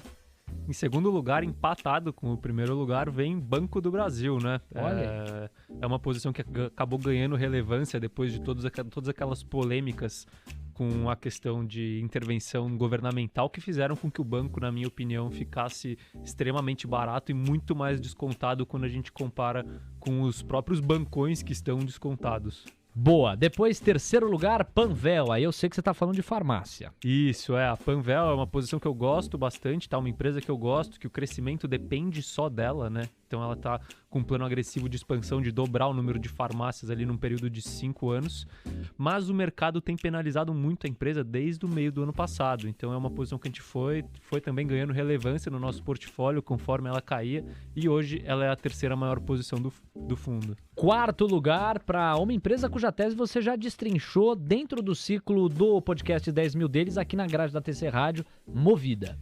Em segundo lugar, empatado com o primeiro lugar, vem Banco do Brasil, né? Olha. É uma posição que acabou ganhando relevância depois de todas aquelas polêmicas com a questão de intervenção governamental que fizeram com que o banco, na minha opinião, ficasse extremamente barato e muito mais descontado quando a gente compara com os próprios bancões que estão descontados. Boa. Depois, terceiro lugar, Panvel. Aí eu sei que você tá falando de farmácia. Isso, a Panvel é uma posição que eu gosto bastante, tá? Uma empresa que eu gosto, que o crescimento depende só dela, né? Então ela tá com um plano agressivo de expansão de dobrar o número de farmácias ali num período de 5 anos. Mas o mercado tem penalizado muito a empresa desde o meio do ano passado. Então é uma posição que a gente foi também ganhando relevância no nosso portfólio conforme ela caía. E hoje ela é a terceira maior posição do fundo. quarto lugar para uma empresa cuja tese você já destrinchou dentro do ciclo do podcast 10 mil deles aqui na grade da TC Rádio, Movida.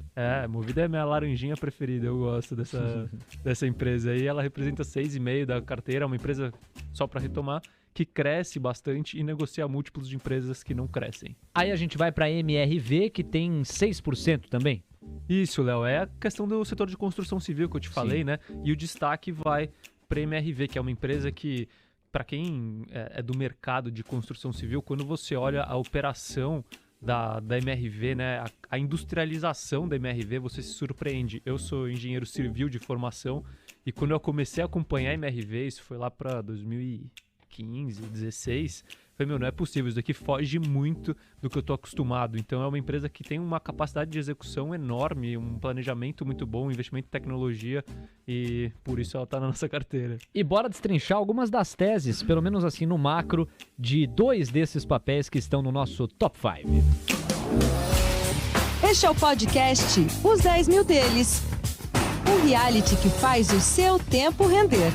Movida é minha laranjinha preferida, eu gosto dessa empresa aí. Ela representa 6,5% da carteira, uma empresa, só para retomar, que cresce bastante e negocia múltiplos de empresas que não crescem. Aí a gente vai para a MRV, que tem 6% também. Isso, Léo, é a questão do setor de construção civil que eu te falei, né? E o destaque vai para a MRV, que é uma empresa que, para quem é do mercado de construção civil, quando você olha a operação da MRV, né, a industrialização da MRV, você se surpreende. Eu sou engenheiro civil de formação e quando eu comecei a acompanhar a MRV, isso foi lá para 2015, 2016, falei, não é possível, isso daqui foge muito do que eu tô acostumado. Então é uma empresa que tem uma capacidade de execução enorme, um planejamento muito bom, um investimento em tecnologia e por isso ela tá na nossa carteira. E bora destrinchar algumas das teses, pelo menos assim no macro, de 2 desses papéis que estão no nosso Top 5. Este é o podcast Os 10 Mil Deles. Um reality que faz o seu tempo render.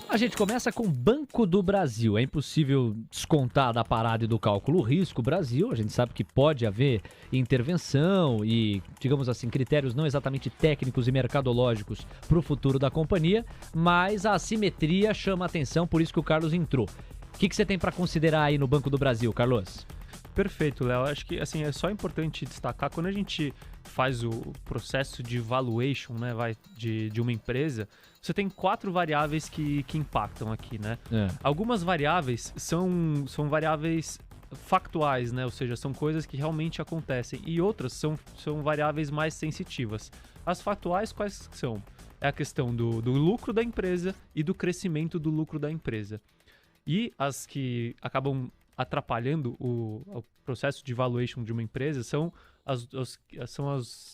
A gente começa com Banco do Brasil. É impossível descontar da parada e do cálculo risco Brasil. A gente sabe que pode haver intervenção e, digamos assim, critérios não exatamente técnicos e mercadológicos para o futuro da companhia, mas a assimetria chama a atenção, por isso que o Carlos entrou. O que você tem para considerar aí no Banco do Brasil, Carlos? Perfeito, Léo. Acho que assim, é só importante destacar, quando a gente faz o processo de valuation, né, de uma empresa, você tem 4 variáveis que impactam aqui, né? Algumas variáveis são variáveis factuais, né? Ou seja, são coisas que realmente acontecem, e outras são variáveis mais sensitivas. As factuais quais são? É a questão do lucro da empresa e do crescimento do lucro da empresa. E as que acabam atrapalhando o processo de valuation de uma empresa são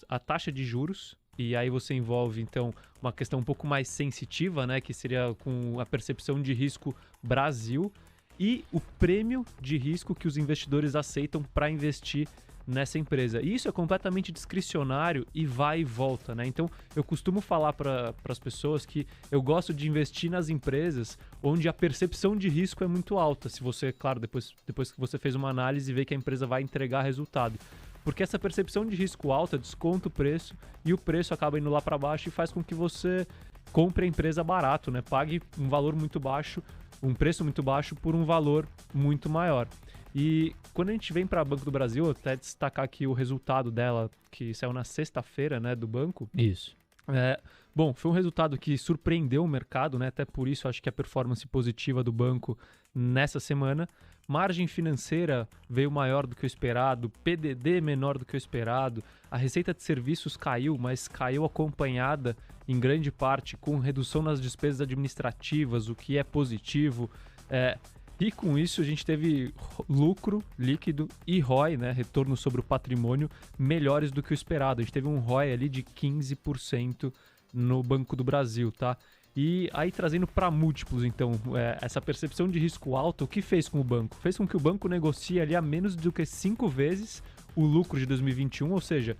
a taxa de juros, e aí você envolve, então, uma questão um pouco mais sensitiva, né, que seria com a percepção de risco Brasil, e o prêmio de risco que os investidores aceitam para investir nessa empresa. E isso é completamente discricionário e vai e volta, né? Então, eu costumo falar para as pessoas que eu gosto de investir nas empresas onde a percepção de risco é muito alta. Se você, claro, depois que você fez uma análise e vê que a empresa vai entregar resultado. Porque essa percepção de risco alta desconta o preço e o preço acaba indo lá para baixo e faz com que você compre a empresa barato, né? Pague um valor muito baixo, um preço muito baixo por um valor muito maior. E quando a gente vem para Banco do Brasil, até destacar aqui o resultado dela, que saiu na sexta-feira, né, do banco. Isso. Bom, foi um resultado que surpreendeu o mercado, né? Até por isso acho que a performance positiva do banco nessa semana. Margem financeira veio maior do que o esperado, PDD menor do que o esperado, a receita de serviços caiu, mas caiu acompanhada em grande parte com redução nas despesas administrativas, o que é positivo. E com isso a gente teve lucro líquido e ROI, né, retorno sobre o patrimônio, melhores do que o esperado. A gente teve um ROI ali de 15% no Banco do Brasil, tá? E aí trazendo para múltiplos, então, essa percepção de risco alto, o que fez com o banco? Fez com que o banco negocie ali a menos do que 5 vezes o lucro de 2021, ou seja,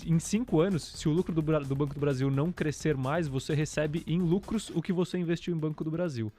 em 5 anos, se o lucro do Banco do Brasil não crescer mais, você recebe em lucros o que você investiu em Banco do Brasil.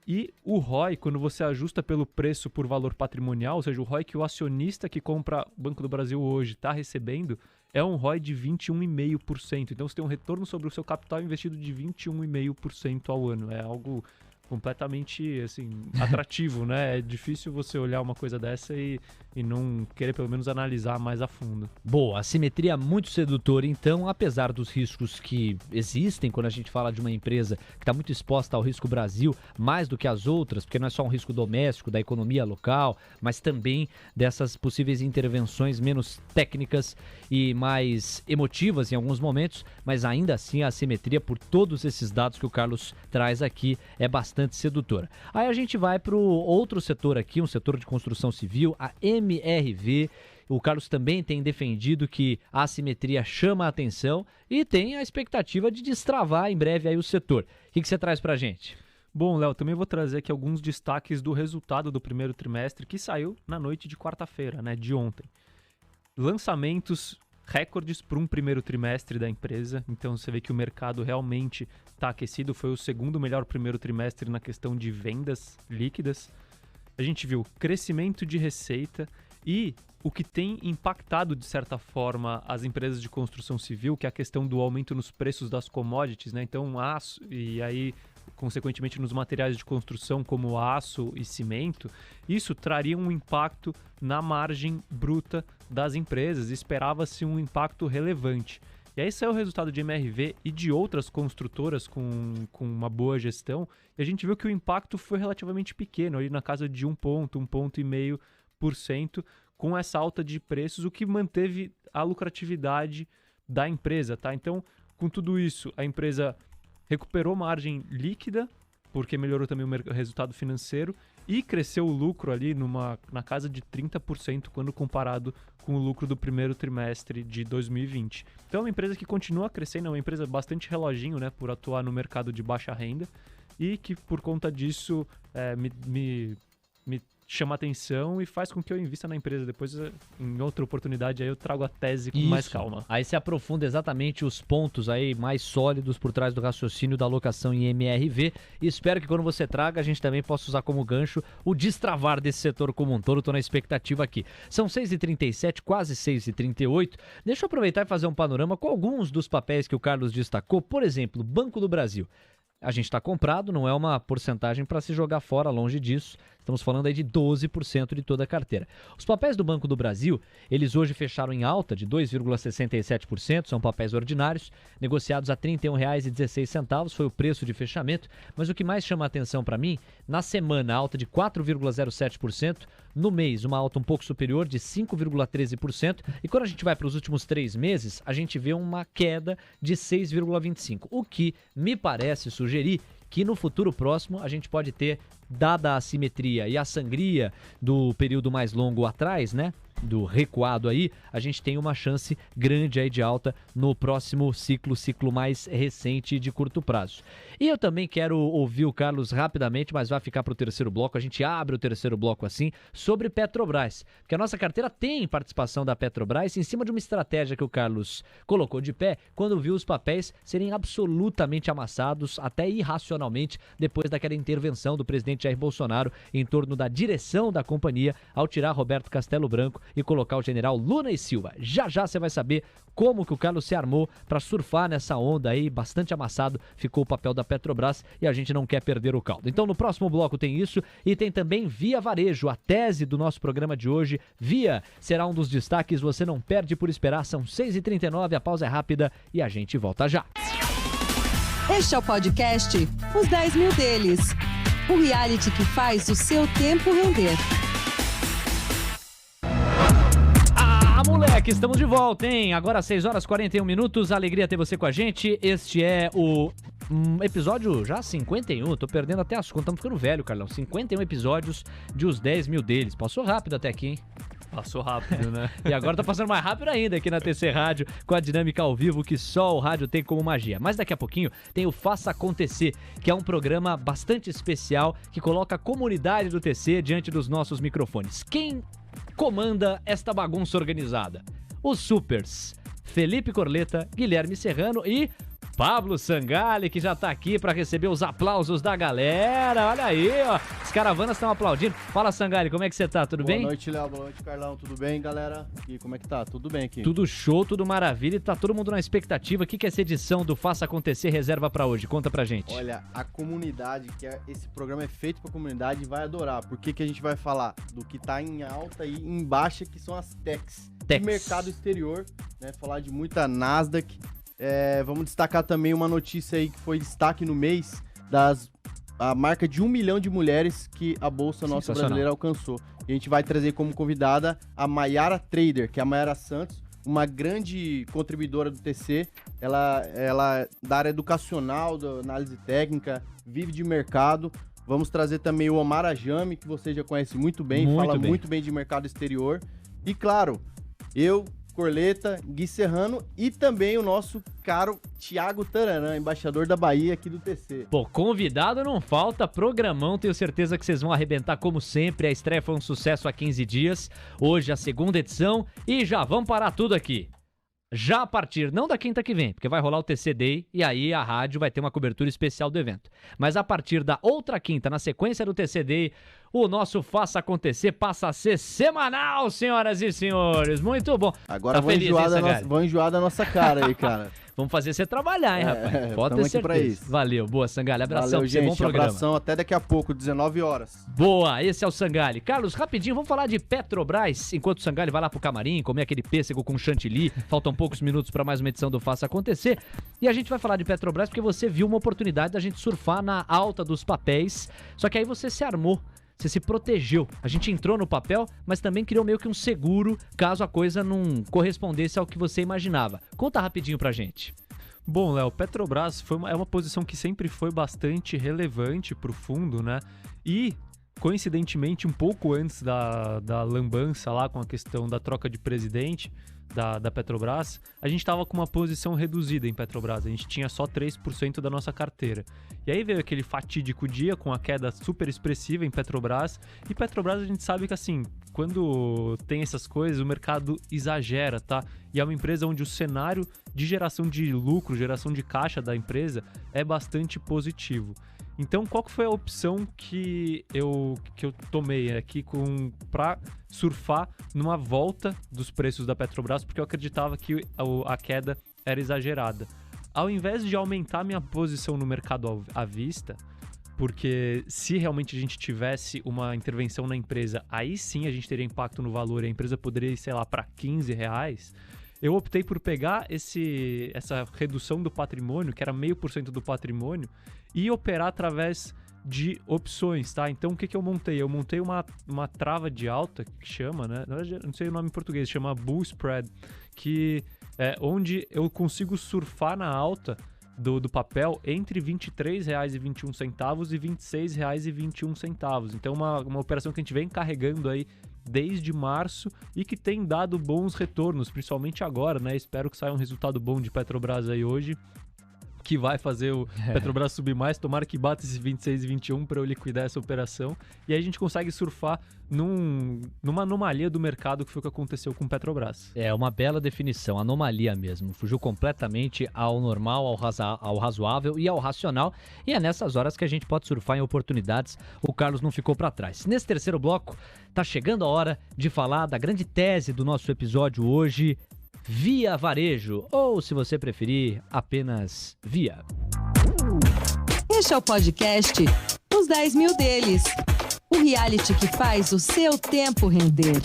E o ROI, quando você ajusta pelo preço por valor patrimonial, ou seja, o ROI que o acionista que compra Banco do Brasil hoje está recebendo, é um ROI de 21,5%. Então você tem um retorno sobre o seu capital investido de 21,5% ao ano. É algo completamente assim, atrativo, né? É difícil você olhar uma coisa dessa e não querer pelo menos analisar mais a fundo. Boa, assimetria muito sedutora, então, apesar dos riscos que existem quando a gente fala de uma empresa que está muito exposta ao risco Brasil, mais do que as outras, porque não é só um risco doméstico da economia local, mas também dessas possíveis intervenções menos técnicas e mais emotivas em alguns momentos, mas ainda assim a assimetria, por todos esses dados que o Carlos traz aqui, é bastante sedutora. Aí a gente vai para o outro setor aqui, um setor de construção civil, a MRV. O Carlos também tem defendido que a assimetria chama a atenção e tem a expectativa de destravar em breve aí o setor. O que você traz para a gente? Bom, Léo, também vou trazer aqui alguns destaques do resultado do primeiro trimestre que saiu na noite de quarta-feira, né, de ontem. Lançamentos recordes para um primeiro trimestre da empresa. Então você vê que o mercado realmente está aquecido. Foi o segundo melhor primeiro trimestre na questão de vendas líquidas. A gente viu crescimento de receita e o que tem impactado, de certa forma, as empresas de construção civil, que é a questão do aumento nos preços das commodities, né? Então, aço e aí, consequentemente, nos materiais de construção, como aço e cimento, isso traria um impacto na margem bruta das empresas. Esperava-se um impacto relevante. E aí saiu o resultado de MRV e de outras construtoras com uma boa gestão, e a gente viu que o impacto foi relativamente pequeno, ali na casa de 1,5%, com essa alta de preços, o que manteve a lucratividade da empresa, tá? Então, com tudo isso, a empresa recuperou margem líquida, porque melhorou também o resultado financeiro, e cresceu o lucro ali na casa de 30% quando comparado com o lucro do primeiro trimestre de 2020. Então é uma empresa que continua crescendo, é uma empresa bastante reloginho, né, por atuar no mercado de baixa renda, e que por conta disso me chama atenção e faz com que eu invista na empresa. Depois, em outra oportunidade, aí eu trago a tese com mais calma. Aí se aprofunda exatamente os pontos aí mais sólidos por trás do raciocínio da alocação em MRV, e espero que quando você traga, a gente também possa usar como gancho o destravar desse setor como um todo. Tô na expectativa aqui. São 6h37, quase 6h38. Deixa eu aproveitar e fazer um panorama com alguns dos papéis que o Carlos destacou. Por exemplo, Banco do Brasil. A gente está comprado, não é uma porcentagem para se jogar fora, longe disso. Estamos falando aí de 12% de toda a carteira. Os papéis do Banco do Brasil, eles hoje fecharam em alta de 2,67%, são papéis ordinários, negociados a R$ 31,16, foi o preço de fechamento. Mas o que mais chama a atenção para mim, na semana, alta de 4,07%, no mês, uma alta um pouco superior de 5,13%, e quando a gente vai para os últimos 3 meses, a gente vê uma queda de 6,25%, o que me parece sugerir que no futuro próximo a gente pode ter, dada a assimetria e a sangria do período mais longo atrás, né, do recuado aí, a gente tem uma chance grande aí de alta no próximo ciclo mais recente de curto prazo. E eu também quero ouvir o Carlos rapidamente, mas vai ficar para o terceiro bloco, a gente abre o terceiro bloco assim, sobre Petrobras, porque a nossa carteira tem participação da Petrobras em cima de uma estratégia que o Carlos colocou de pé quando viu os papéis serem absolutamente amassados, até irracionalmente, depois daquela intervenção do presidente Jair Bolsonaro em torno da direção da companhia ao tirar Roberto Castelo Branco e colocar o general Luna e Silva. Já já você vai saber como que o Carlos se armou para surfar nessa onda aí, bastante amassado ficou o papel da Petrobras e a gente não quer perder o caldo. Então no próximo bloco tem isso e tem também Via Varejo, a tese do nosso programa de hoje. Via será um dos destaques, você não perde por esperar, são 6h39, a pausa é rápida e a gente volta já. Este é o podcast Os 10 Mil Deles, o reality que faz o seu tempo render. Moleque, estamos de volta, hein? Agora 6h41, alegria ter você com a gente. Este é o episódio já 51, tô perdendo até as contas, estamos ficando velho, Carlão. 51 episódios de Os 10 Mil Deles. Passou rápido até aqui, hein? Passou rápido, né? E agora tá passando mais rápido ainda aqui na TC Rádio, com a dinâmica ao vivo que só o rádio tem como magia. Mas daqui a pouquinho tem o Faça Acontecer, que é um programa bastante especial que coloca a comunidade do TC diante dos nossos microfones. Quem comanda esta bagunça organizada? Os supers Felipe Corleta, Guilherme Serrano e Pablo Sangalli, que já tá aqui para receber os aplausos da galera. Olha aí, ó, as caravanas estão aplaudindo. Fala, Sangalli, como é que você tá? Tudo bem? Boa noite, Léo. Boa noite, Carlão. Tudo bem, galera? E como é que tá? Tudo bem aqui? Tudo show, tudo maravilha e tá todo mundo na expectativa. O que essa edição do Faça Acontecer reserva para hoje? Conta pra gente. Olha, a comunidade, esse programa é feito pra comunidade, vai adorar. Porque que a gente vai falar do que tá em alta e em baixa, que são as techs. E mercado exterior, né? Falar de muita Nasdaq. Vamos destacar também uma notícia aí que foi destaque no mês a marca de 1 milhão de mulheres que a Bolsa Nossa Brasileira alcançou. E a gente vai trazer como convidada a Mayara Trader, que é a Mayara Santos, uma grande contribuidora do TC. Ela é da área educacional, da análise técnica, vive de mercado. Vamos trazer também o Omar Ajami, que você já conhece muito bem, muito bem de mercado exterior. E claro, eu, Corleta, Gui Serrano e também o nosso caro Thiago Taranã, embaixador da Bahia aqui do TC. Pô, convidado não falta, programão, tenho certeza que vocês vão arrebentar como sempre. A estreia foi um sucesso há 15 dias, hoje a segunda edição e já vamos parar tudo aqui. já a partir, não da quinta que vem, porque vai rolar o TC Day e aí a rádio vai ter uma cobertura especial do evento. Mas a partir da outra quinta, na sequência do TC Day, o nosso Faça Acontecer passa a ser semanal, senhoras e senhores. Muito bom. Agora tá vão enjoar da nossa cara aí, cara. Vamos fazer você trabalhar, hein, rapaz? Pode ter certeza. Pra isso. Valeu, boa, Sangalli. Abração. Valeu, gente. Bom programa. Abração, até daqui a pouco, 19 horas. Boa, esse é o Sangalli. Carlos, rapidinho, vamos falar de Petrobras, enquanto o Sangalli vai lá pro camarim, comer aquele pêssego com chantilly. Faltam poucos minutos para mais uma edição do Faça Acontecer. E a gente vai falar de Petrobras porque você viu uma oportunidade da gente surfar na alta dos papéis, só que aí você se armou. Você se protegeu. A gente entrou no papel, mas também criou meio que um seguro caso a coisa não correspondesse ao que você imaginava. Conta rapidinho pra gente. Bom, Léo, Petrobras é uma posição que sempre foi bastante relevante para o fundo, né? E, coincidentemente, um pouco antes da lambança lá com a questão da troca de presidente da Petrobras, a gente estava com uma posição reduzida em Petrobras, a gente tinha só 3% da nossa carteira. E aí veio aquele fatídico dia com a queda super expressiva em Petrobras, e Petrobras a gente sabe que assim, quando tem essas coisas, o mercado exagera, tá? E é uma empresa onde o cenário de geração de lucro, geração de caixa da empresa é bastante positivo. Então, qual que foi a opção que eu tomei aqui para surfar numa volta dos preços da Petrobras, porque eu acreditava que a queda era exagerada. Ao invés de aumentar minha posição no mercado à vista, porque se realmente a gente tivesse uma intervenção na empresa, aí sim a gente teria impacto no valor e a empresa poderia ir, sei lá, para R$15, eu optei por pegar essa redução do patrimônio, que era 0,5% do patrimônio, e operar através de opções, tá? Então, o que eu montei? Eu montei uma trava de alta, que chama, né? Não sei o nome em português, chama Bull Spread, que é onde eu consigo surfar na alta do papel entre R$23,21 e R$26,21. Então, uma operação que a gente vem carregando aí desde março e que tem dado bons retornos, principalmente agora, né? Espero que saia um resultado bom de Petrobras aí hoje, que vai fazer o Petrobras subir mais. Tomara que bata esses 26 e 21 para eu liquidar essa operação. E aí a gente consegue surfar numa anomalia do mercado, que foi o que aconteceu com Petrobras. É uma bela definição, anomalia mesmo. Fugiu completamente ao normal, ao razoável e ao racional. E é nessas horas que a gente pode surfar em oportunidades. O Carlos não ficou para trás. Nesse terceiro bloco, tá chegando a hora de falar da grande tese do nosso episódio hoje: Via Varejo, ou se você preferir, apenas Via. Este é o podcast Os 10 Mil Deles, o reality que faz o seu tempo render.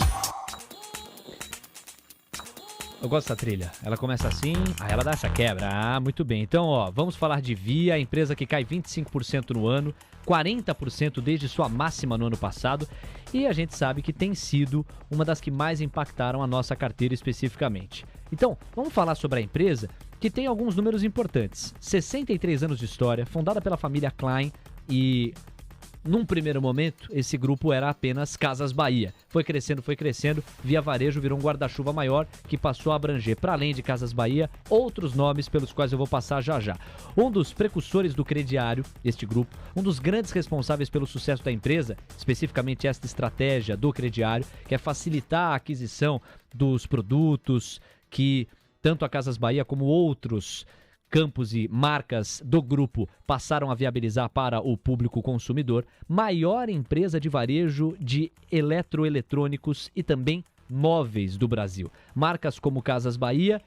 Eu gosto dessa trilha. Ela começa assim, aí ela dá essa quebra. Ah, muito bem. Então, vamos falar de Via, a empresa que cai 25% no ano, 40% desde sua máxima no ano passado, e a gente sabe que tem sido uma das que mais impactaram a nossa carteira especificamente. Então, vamos falar sobre a empresa, que tem alguns números importantes. 63 anos de história, fundada pela família Klein, e num primeiro momento, esse grupo era apenas Casas Bahia. Foi crescendo, Via Varejo virou um guarda-chuva maior que passou a abranger, para além de Casas Bahia, outros nomes pelos quais eu vou passar já já. Um dos precursores do crediário, este grupo, um dos grandes responsáveis pelo sucesso da empresa, especificamente esta estratégia do crediário, que é facilitar a aquisição dos produtos que tanto a Casas Bahia como outros campos e marcas do grupo passaram a viabilizar para o público consumidor, maior empresa de varejo de eletroeletrônicos e também móveis do Brasil. Marcas como Casas Bahia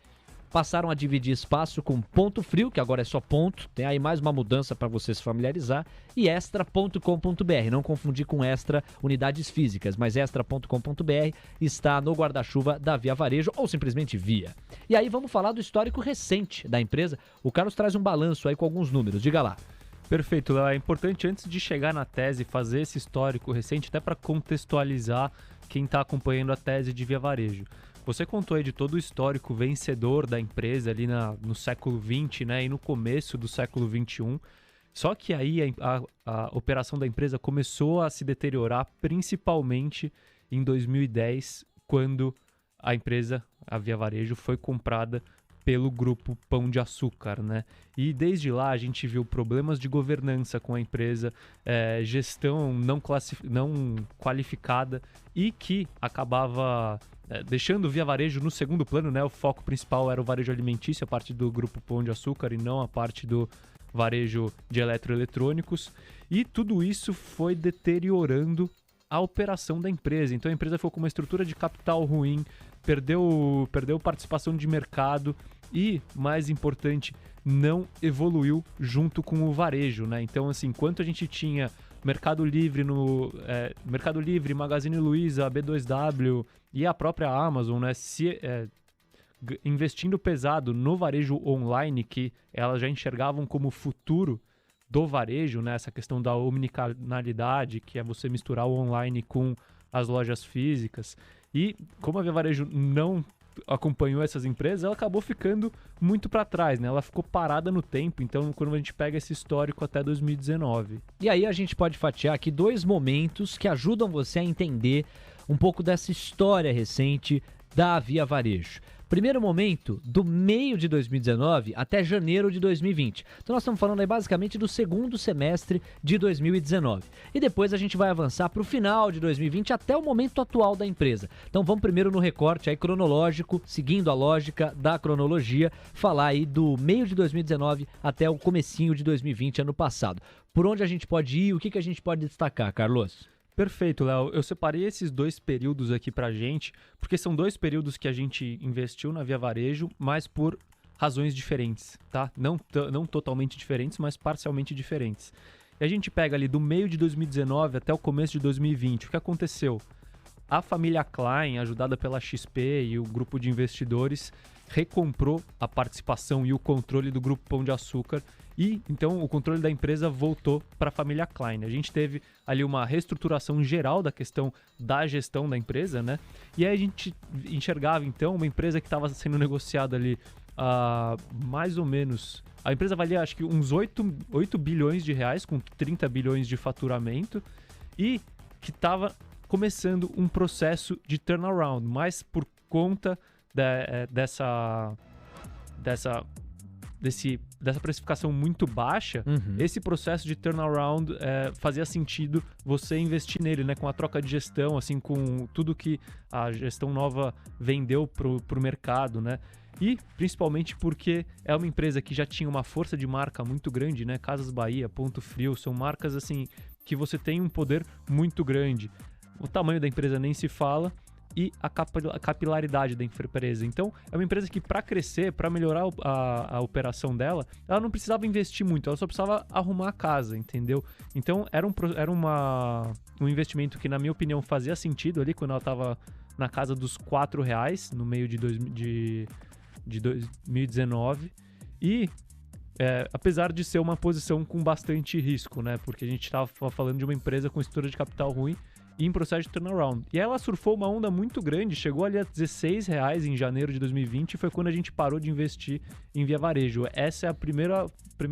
passaram a dividir espaço com Ponto Frio, que agora é só ponto, tem aí mais uma mudança para você se familiarizar, e extra.com.br, não confundir com Extra unidades físicas, mas extra.com.br está no guarda-chuva da Via Varejo, ou simplesmente Via. E aí vamos falar do histórico recente da empresa. O Carlos traz um balanço aí com alguns números, diga lá. Perfeito, Léo. É importante, antes de chegar na tese, fazer esse histórico recente, até para contextualizar quem está acompanhando a tese de Via Varejo. Você contou aí de todo o histórico vencedor da empresa ali no século XX, né, e no começo do século XXI. Só que aí a operação da empresa começou a se deteriorar, principalmente em 2010, quando a empresa, a Via Varejo, foi comprada pelo grupo Pão de Açúcar, né? E desde lá a gente viu problemas de governança com a empresa, gestão não qualificada e que acabava deixando o Via Varejo no segundo plano, né? O foco principal era o varejo alimentício, a parte do Grupo Pão de Açúcar, e não a parte do varejo de eletroeletrônicos. E tudo isso foi deteriorando a operação da empresa. Então a empresa ficou com uma estrutura de capital ruim, perdeu participação de mercado e, mais importante, não evoluiu junto com o varejo, né? Então, assim, enquanto a gente tinha Mercado Livre, Magazine Luiza, B2W e a própria Amazon, né, investindo pesado no varejo online, que elas já enxergavam como futuro do varejo, né, essa questão da omnicanalidade, que é você misturar o online com as lojas físicas. E como a Via Varejo não acompanhou essas empresas, ela acabou ficando muito para trás, né? Ela ficou parada no tempo. Então, quando a gente pega esse histórico até 2019. E aí a gente pode fatiar aqui 2 momentos que ajudam você a entender um pouco dessa história recente da Via Varejo. Primeiro momento, do meio de 2019 até janeiro de 2020. Então nós estamos falando aí basicamente do segundo semestre de 2019. E depois a gente vai avançar para o final de 2020 até o momento atual da empresa. Então vamos primeiro no recorte aí cronológico, seguindo a lógica da cronologia, falar aí do meio de 2019 até o comecinho de 2020, ano passado. Por onde a gente pode ir, o que a gente pode destacar, Carlos? Perfeito, Léo. Eu separei esses 2 períodos aqui pra gente, porque são 2 períodos que a gente investiu na Via Varejo, mas por razões diferentes, tá? Não totalmente diferentes, mas parcialmente diferentes. E a gente pega ali do meio de 2019 até o começo de 2020. O que aconteceu? A família Klein, ajudada pela XP e o grupo de investidores, recomprou a participação e o controle do Grupo Pão de Açúcar. E, então, o controle da empresa voltou para a família Klein. A gente teve ali uma reestruturação geral da questão da gestão da empresa, né? E aí a gente enxergava, então, uma empresa que estava sendo negociada ali mais ou menos... A empresa valia, acho que, uns 8 bilhões de reais, com 30 bilhões de faturamento, e que estava começando um processo de turnaround, mas por conta dessa precificação muito baixa, esse processo de turnaround fazia sentido você investir nele, né? Com a troca de gestão, assim, com tudo que a gestão nova vendeu pro mercado, né? E principalmente porque é uma empresa que já tinha uma força de marca muito grande, né? Casas Bahia, Ponto Frio, são marcas assim que você tem um poder muito grande. O tamanho da empresa nem se fala, e a capilaridade da empresa. Então, é uma empresa que, para crescer, para melhorar a operação dela, ela não precisava investir muito, ela só precisava arrumar a casa, entendeu? Então, era um investimento que, na minha opinião, fazia sentido ali, quando ela estava na casa dos R$4, no meio de 2019. E, apesar de ser uma posição com bastante risco, né? Porque a gente estava falando de uma empresa com estrutura de capital ruim e em processo de turnaround. E aí ela surfou uma onda muito grande, chegou ali a R$16 em janeiro de 2020, e foi quando a gente parou de investir em Via Varejo. Essa é a primeira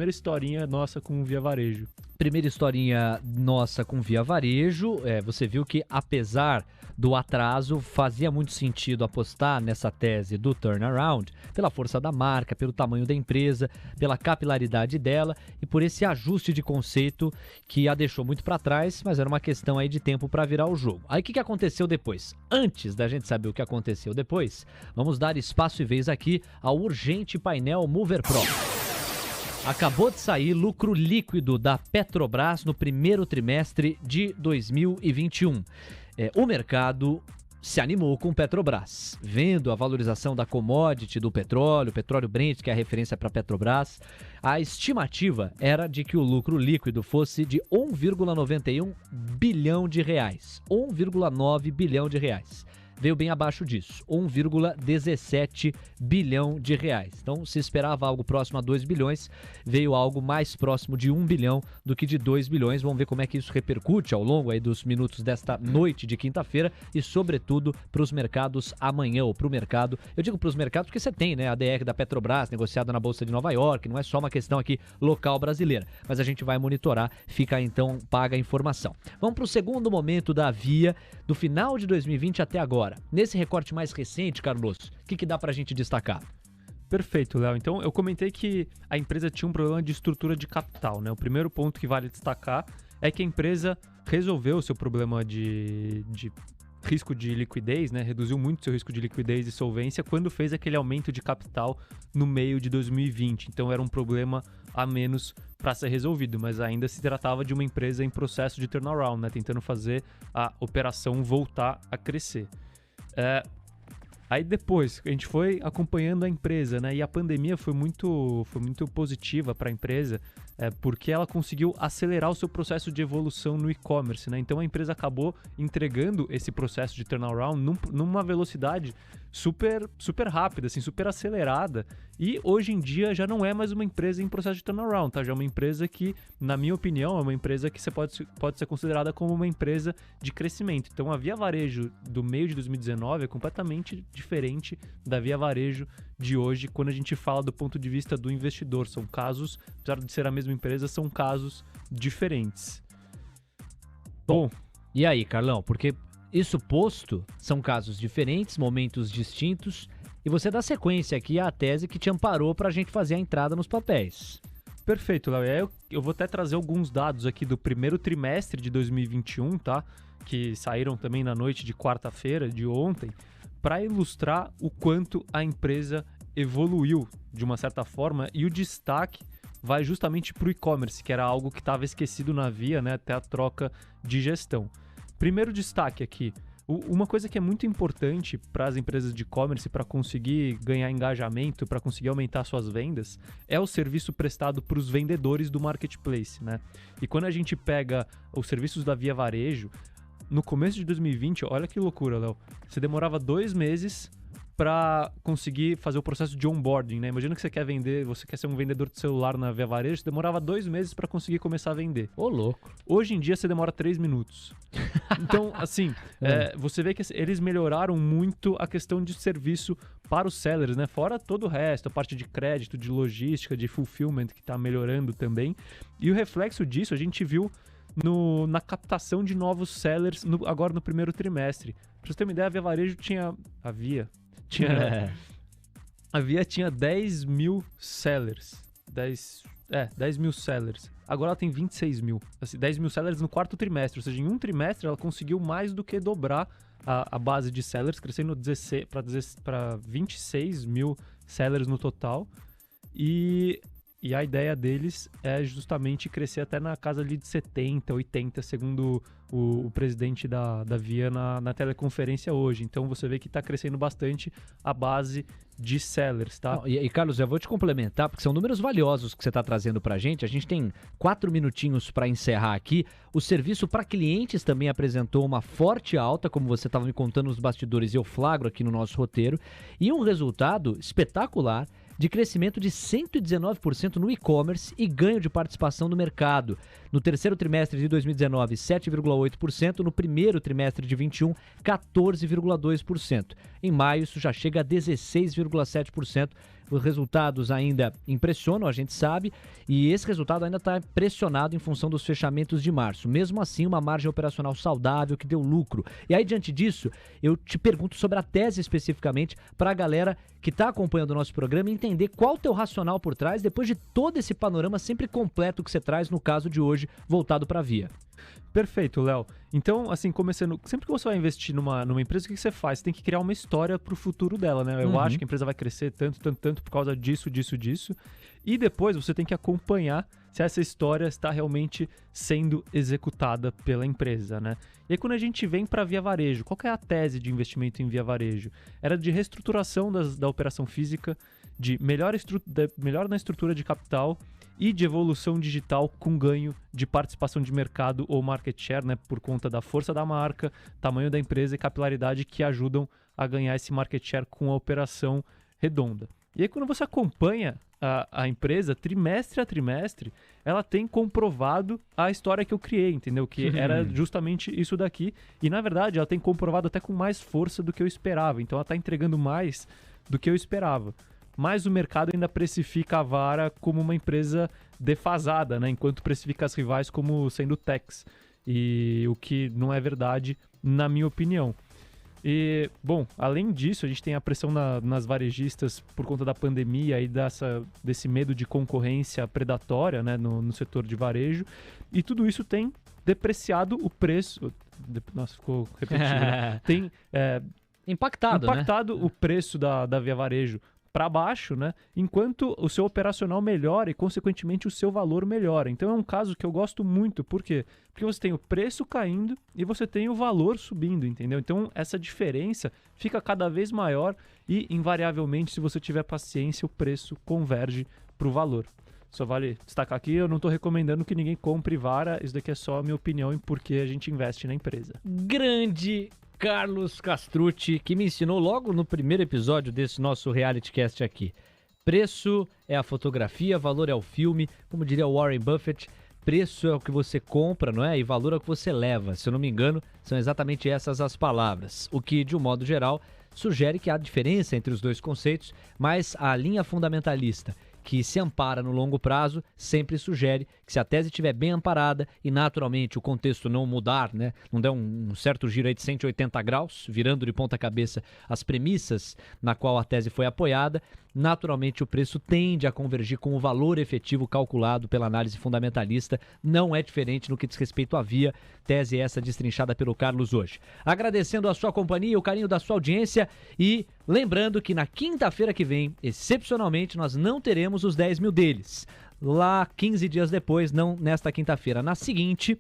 historinha nossa com Via Varejo. Primeira historinha nossa com Via Varejo, você viu que, apesar do atraso, fazia muito sentido apostar nessa tese do turnaround, pela força da marca, pelo tamanho da empresa, pela capilaridade dela e por esse ajuste de conceito que a deixou muito para trás, mas era uma questão aí de tempo para virar o jogo. Aí o que aconteceu depois? Antes da gente saber o que aconteceu depois, vamos dar espaço e vez aqui ao urgente painel Mover Pro. Acabou de sair lucro líquido da Petrobras no primeiro trimestre de 2021. O mercado se animou com Petrobras, vendo a valorização da commodity do petróleo Brent, que é a referência para Petrobras. A estimativa era de que o lucro líquido fosse de 1,91 bilhão de reais, 1,9 bilhão de reais. Veio bem abaixo disso, 1,17 bilhão de reais. Então, se esperava algo próximo a 2 bilhões, veio algo mais próximo de 1 bilhão do que de 2 bilhões. Vamos ver como é que isso repercute ao longo aí dos minutos desta noite de quinta-feira e, sobretudo, para os mercados amanhã, ou para o mercado. Eu digo para os mercados porque você tem, né, a DR da Petrobras negociada na Bolsa de Nova York, não é só uma questão aqui local brasileira, mas a gente vai monitorar, fica então paga a informação. Vamos para o segundo momento da Via, do final de 2020 até agora. Nesse recorte mais recente, Carlos, o que dá pra gente destacar? Perfeito, Léo. Então, eu comentei que a empresa tinha um problema de estrutura de capital, né? O primeiro ponto que vale destacar é que a empresa resolveu o seu problema de risco de liquidez, né? Reduziu muito seu risco de liquidez e solvência quando fez aquele aumento de capital no meio de 2020. Então era um problema a menos para ser resolvido, mas ainda se tratava de uma empresa em processo de turnaround, né? Tentando fazer a operação voltar a crescer. Aí depois, a gente foi acompanhando a empresa, né? E a pandemia foi muito positiva para a empresa, porque ela conseguiu acelerar o seu processo de evolução no e-commerce, né? Então a empresa acabou entregando esse processo de turnaround numa velocidade super rápida, assim, super acelerada. E hoje em dia já não é mais uma empresa em processo de turnaround, tá? Já é uma empresa que, na minha opinião, é uma empresa que você pode ser considerada como uma empresa de crescimento. Então a Via Varejo do meio de 2019 é completamente diferente da Via Varejo de hoje, quando a gente fala do ponto de vista do investidor. São casos, apesar de ser a mesma empresa, são casos diferentes. Bom, e aí, Carlão? Porque isso posto, são casos diferentes, momentos distintos, e você dá sequência aqui à tese que te amparou para a gente fazer a entrada nos papéis. Perfeito, Léo. Eu vou até trazer alguns dados aqui do primeiro trimestre de 2021, tá? Que saíram também na noite de quarta-feira, de ontem, para ilustrar o quanto a empresa evoluiu de uma certa forma, e o destaque vai justamente para o e-commerce, que era algo que estava esquecido na Via, né, até a troca de gestão. Primeiro destaque aqui, uma coisa que é muito importante para as empresas de e-commerce, para conseguir ganhar engajamento, para conseguir aumentar suas vendas, é o serviço prestado para os vendedores do marketplace, né? E quando a gente pega os serviços da Via Varejo, no começo de 2020, olha que loucura, Léo, você demorava 2 meses para conseguir fazer o processo de onboarding, né? Imagina que você quer ser um vendedor de celular na Via Varejo, você demorava 2 meses para conseguir começar a vender. Ô, louco. Hoje em dia você demora 3 minutos. Então, assim, você vê que eles melhoraram muito a questão de serviço para os sellers, né? Fora todo o resto, a parte de crédito, de logística, de fulfillment, que está melhorando também. E o reflexo disso a gente viu na captação de novos sellers agora no primeiro trimestre. Pra você ter uma ideia, a Via Varejo A Via tinha 10 mil sellers. 10 mil sellers. Agora ela tem 26 mil. Assim, 10 mil sellers no quarto trimestre. Ou seja, em um trimestre ela conseguiu mais do que dobrar a base de sellers, crescendo para 26 mil sellers no total. E a ideia deles é justamente crescer até na casa ali de 70, 80, segundo o presidente da Via na teleconferência hoje. Então você vê que está crescendo bastante a base de sellers, tá? E Carlos, eu vou te complementar, porque são números valiosos que você está trazendo para a gente. A gente tem 4 minutinhos para encerrar aqui. O serviço para clientes também apresentou uma forte alta, como você estava me contando nos bastidores, e eu flagro aqui no nosso roteiro. E um resultado espetacular de crescimento de 119% no e-commerce e ganho de participação no mercado. No terceiro trimestre de 2019, 7,8%. No primeiro trimestre de 21, 14,2%. Em maio, isso já chega a 16,7%. Os resultados ainda impressionam, a gente sabe, e esse resultado ainda está pressionado em função dos fechamentos de março. Mesmo assim, uma margem operacional saudável que deu lucro. E aí, diante disso, eu te pergunto sobre a tese especificamente para a galera que está acompanhando o nosso programa e entender qual o teu racional por trás, depois de todo esse panorama sempre completo que você traz, no caso de hoje, voltado para a Via. Perfeito, Léo. Então, assim, começando, sempre que você vai investir numa empresa, o que você faz? Você tem que criar uma história pro futuro dela, né? Eu acho que a empresa vai crescer tanto por causa disso. E depois você tem que acompanhar se essa história está realmente sendo executada pela empresa, né? E aí, quando a gente vem para Via Varejo, qual que é a tese de investimento em Via Varejo? Era de reestruturação da operação física, de melhor na estrutura de capital e de evolução digital com ganho de participação de mercado ou market share, né, por conta da força da marca, tamanho da empresa e capilaridade que ajudam a ganhar esse market share com a operação redonda. E aí, quando você acompanha a empresa, trimestre a trimestre, ela tem comprovado a história que eu criei, entendeu? Que era justamente isso daqui. E, na verdade, ela tem comprovado até com mais força do que eu esperava. Então, ela está entregando mais do que eu esperava. Mas o mercado ainda precifica a Vara como uma empresa defasada, né? Enquanto precifica as rivais como sendo techs. E o que não é verdade, na minha opinião. E, bom, além disso, a gente tem a pressão nas varejistas por conta da pandemia e desse medo de concorrência predatória, né, no setor de varejo. E tudo isso tem depreciado o preço... Nossa, ficou repetido, né? Tem impactado o preço da Via Varejo para baixo, né? Enquanto o seu operacional melhora e, consequentemente, o seu valor melhora. Então, é um caso que eu gosto muito. Por quê? Porque você tem o preço caindo e você tem o valor subindo, entendeu? Então, essa diferença fica cada vez maior e, invariavelmente, se você tiver paciência, o preço converge para o valor. Só vale destacar aqui, eu não estou recomendando que ninguém compre Vara. Isso daqui é só a minha opinião e porque a gente investe na empresa. Grande Carlos Castrucci, que me ensinou logo no primeiro episódio desse nosso reality cast aqui. Preço é a fotografia, valor é o filme, como diria Warren Buffett, preço é o que você compra, não é? E valor é o que você leva. Se eu não me engano, são exatamente essas as palavras. O que, de um modo geral, sugere que há diferença entre os dois conceitos, mas a linha fundamentalista que se ampara no longo prazo, sempre sugere que se a tese estiver bem amparada e naturalmente o contexto não mudar, né, não der um certo giro aí de 180 graus, virando de ponta cabeça as premissas na qual a tese foi apoiada, naturalmente o preço tende a convergir com o valor efetivo calculado pela análise fundamentalista. Não é diferente no que diz respeito à Via, tese essa destrinchada pelo Carlos hoje. Agradecendo a sua companhia e o carinho da sua audiência e lembrando que na quinta-feira que vem, excepcionalmente, nós não teremos os 10 mil deles. Lá 15 dias depois, não nesta quinta-feira, na seguinte,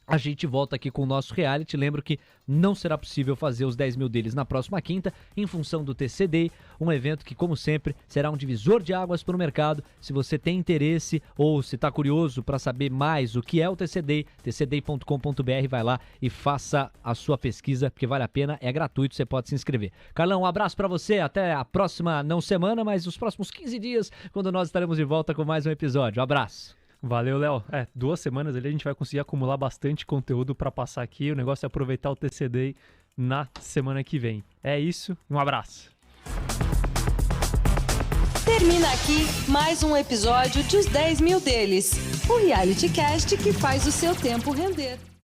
a gente volta aqui com o nosso reality. Lembro que não será possível fazer os 10 mil deles na próxima quinta, em função do TCD, um evento que, como sempre, será um divisor de águas para o mercado. Se você tem interesse ou se está curioso para saber mais o que é o TCD, tcd.com.br, vai lá e faça a sua pesquisa, porque vale a pena, é gratuito, você pode se inscrever. Carlão, um abraço para você, até a próxima, não semana, mas os próximos 15 dias, quando nós estaremos de volta com mais um episódio. Um abraço. Valeu, Léo. 2 semanas ali a gente vai conseguir acumular bastante conteúdo para passar aqui. O negócio é aproveitar o TCD na semana que vem. É isso, um abraço. Termina aqui mais um episódio de Os 10 Mil Deles, o reality cast que faz o seu tempo render.